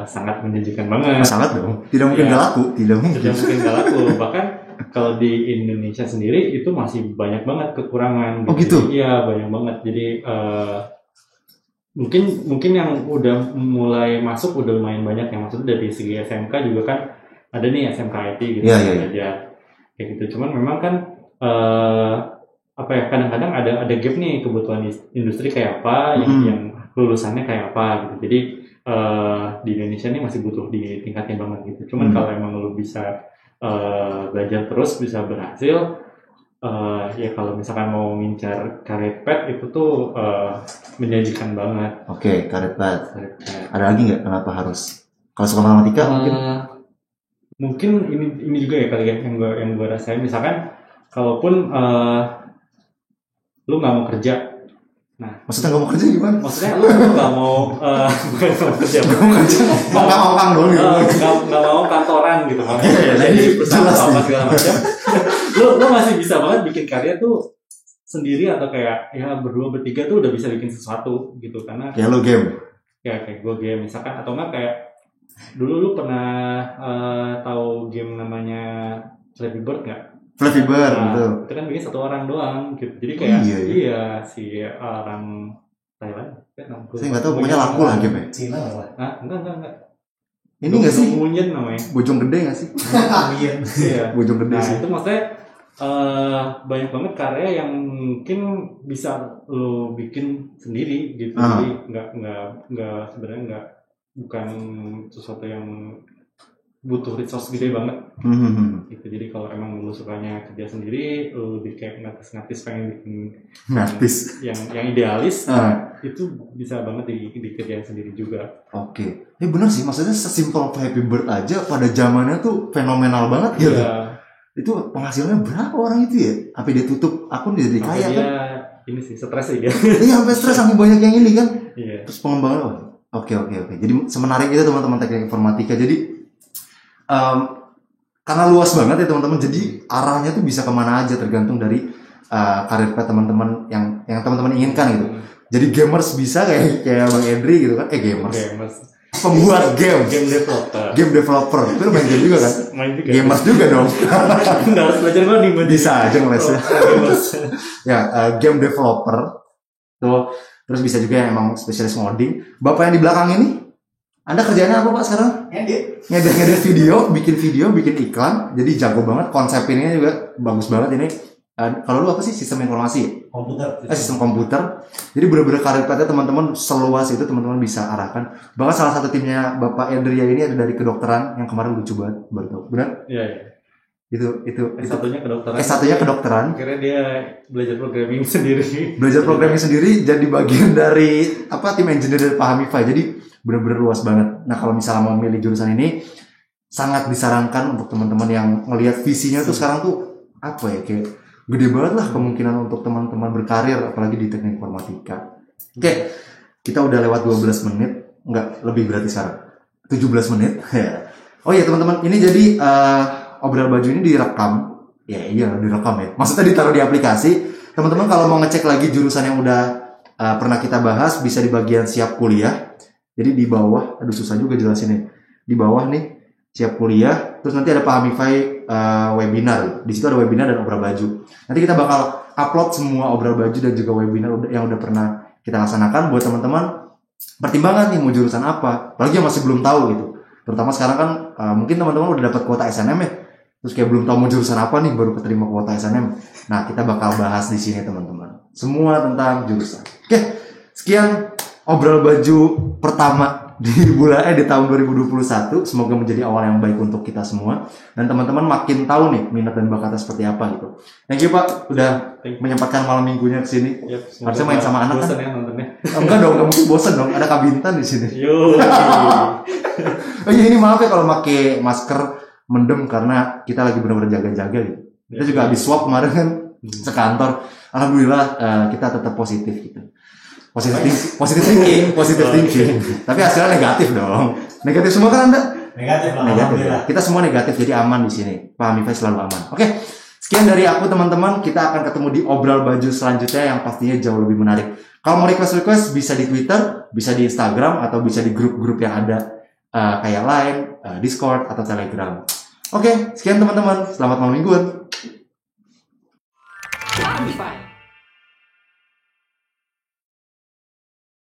sangat menjanjikan banget. Sangat dong. Tidak mungkin nggak laku. Tidak mungkin nggak laku. Bahkan kalau di Indonesia sendiri itu masih banyak banget kekurangan. Oh gitu? Iya banyak banget. Jadi mungkin yang udah mulai masuk udah lumayan banyak, yang maksudnya dari segi SMK juga kan ada nih SMK IT gitu aja kayak gitu. Cuman memang kan kadang-kadang ada gap nih, kebutuhan industri kayak apa, yang lulusannya kayak apa gitu. Jadi di Indonesia nih masih butuh ditingkatin banget gitu. Cuman kalau emang lu bisa belajar terus, bisa berhasil, ya kalau misalkan mau ngincar career path itu tuh menjanjikan banget. Oke, career path. Ada lagi nggak kenapa harus? Kalau suka matematika mungkin ini juga ya kali ya yang gue rasain. Misalkan kalaupun lu nggak mau kerja, nah maksudnya nggak mau kerja gimana? Maksudnya lu nggak mau bukan kerja, nggak mau kang dong, nggak mau kantoran gitu kan? Jadi perusahaan apa segala macam. Lu masih bisa banget bikin karya tuh sendiri, atau kayak ya berdua bertiga tuh udah bisa bikin sesuatu gitu, karena kayak lo game. Ya kayak gue game misalkan, atau enggak kayak dulu lu pernah tahu game namanya Flappy Bird nggak? Flappy Bird, betul. Itu kan bikin satu orang doang gitu. Jadi kayak si orang Thailand. Saya nggak tahu, pokoknya laku lah game-nya. Cina lah. Enggak. Ini nggak sih? Munyen namanya. Bojong Gede nggak sih? Iya. Bojong Gede sih. Itu maksudnya banyak banget karya yang mungkin bisa lo bikin sendiri gitu. Jadi nggak sebenarnya bukan sesuatu yang butuh resource gede banget. Gitu. Jadi kalau emang lu sukanya kerja sendiri, lu lebih kayak ngatis pengen bikin yang idealis, itu bisa banget dikerjain sendiri juga. Oke. Benar sih, maksudnya sesimpel Flappy Bird aja pada zamannya tuh fenomenal banget gitu. Itu penghasilannya berapa orang itu ya? Apa dia tutup akun dia jadi kaya kan? Ini sih stres sih dia. Iya, sampai stres, sampai banyak yang ini kan. Iya. Terus pengembangan Oke. Jadi semenarik itu teman-teman teknik informatika. Jadi karena luas banget ya teman-teman, jadi arahnya tuh bisa kemana aja tergantung dari karir path teman-teman yang teman-teman inginkan gitu. Jadi gamers bisa kayak Bang Edri gitu kan, gamers. Pembuat game developer itu main game juga kan? Main juga. Gamers juga dong. Nggak harus belajar coding, bisa aja ngelesnya. Ya, game developer tuh, terus bisa juga yang emang spesialis ngoding. Bapak yang di belakang ini Anda kerjanya apa Pak sekarang? Ngedit video, bikin iklan. Jadi jago banget, konsep ini juga bagus banget ini. Kalau lu apa sih, sistem informasi? Sistem komputer. Jadi benar-benar karir pathnya teman-teman seluas itu teman-teman bisa arahkan. Bahkan salah satu timnya Bapak Endria ini ada dari kedokteran yang kemarin lucu banget, baru tahu. Benar? Iya. Itu S1-nya kedokteran. S1-nya kedokteran. Akhirnya dia belajar programming sendiri. Jadi bagian dari tim engineer dari Pahamify. Jadi benar-benar luas banget. Nah, kalau misalnya mau milih jurusan ini sangat disarankan untuk teman-teman yang melihat visinya tuh sekarang tuh kayak gede banget lah kemungkinan untuk teman-teman berkarir apalagi di teknik informatika. Oke, kita udah lewat 12 menit, enggak lebih berarti sekarang 17 menit. Oh iya teman-teman, ini jadi obral baju ini direkam. Iya direkam ya. Maksudnya ditaruh di aplikasi. Teman-teman kalau mau ngecek lagi jurusan yang udah pernah kita bahas bisa di bagian siap kuliah. Jadi di bawah, susah juga jelasinnya. Di bawah nih siap kuliah, terus nanti ada Pahamify webinar. Di situ ada webinar dan obral baju. Nanti kita bakal upload semua obral baju dan juga webinar yang udah pernah kita laksanakan buat teman-teman pertimbangan nih mau jurusan apa. Apalagi yang masih belum tahu gitu. Terutama sekarang kan mungkin teman-teman udah dapat kuota SNM ya. Terus kayak belum tahu mau jurusan apa nih baru keterima kuota SNM. Nah, kita bakal bahas di sini teman-teman. Semua tentang jurusan. Oke, sekian obral baju pertama di tahun 2021. Semoga menjadi awal yang baik untuk kita semua dan teman-teman makin tahu nih minat dan bakatnya seperti apa gitu. Thank you Pak udah menyempatkan malam minggunya ke sini. Harusnya main sama anak kan? Ya nontonnya. Enggak dong, enggak mungkin bosan dong. Ada Kabintan di sini. Yo. Oh iya, ini maaf ya kalau pakai masker mendem karena kita lagi benar-benar jaga-jaga gitu. Kita juga habis swab kemarin kan sekantor. Alhamdulillah kita tetap positif gitu. Positif thinking. Tapi hasilnya negatif dong. Negatif semua kan Anda? Negatif. Kita semua negatif, jadi aman di sini. Pahamify selalu aman. Oke, sekian dari aku teman-teman. Kita akan ketemu di obral baju selanjutnya yang pastinya jauh lebih menarik. Kalau mau request bisa di Twitter, bisa di Instagram, atau bisa di grup-grup yang ada kayak Line, Discord, atau Telegram. Oke, sekian teman-teman. Selamat malam mingguan.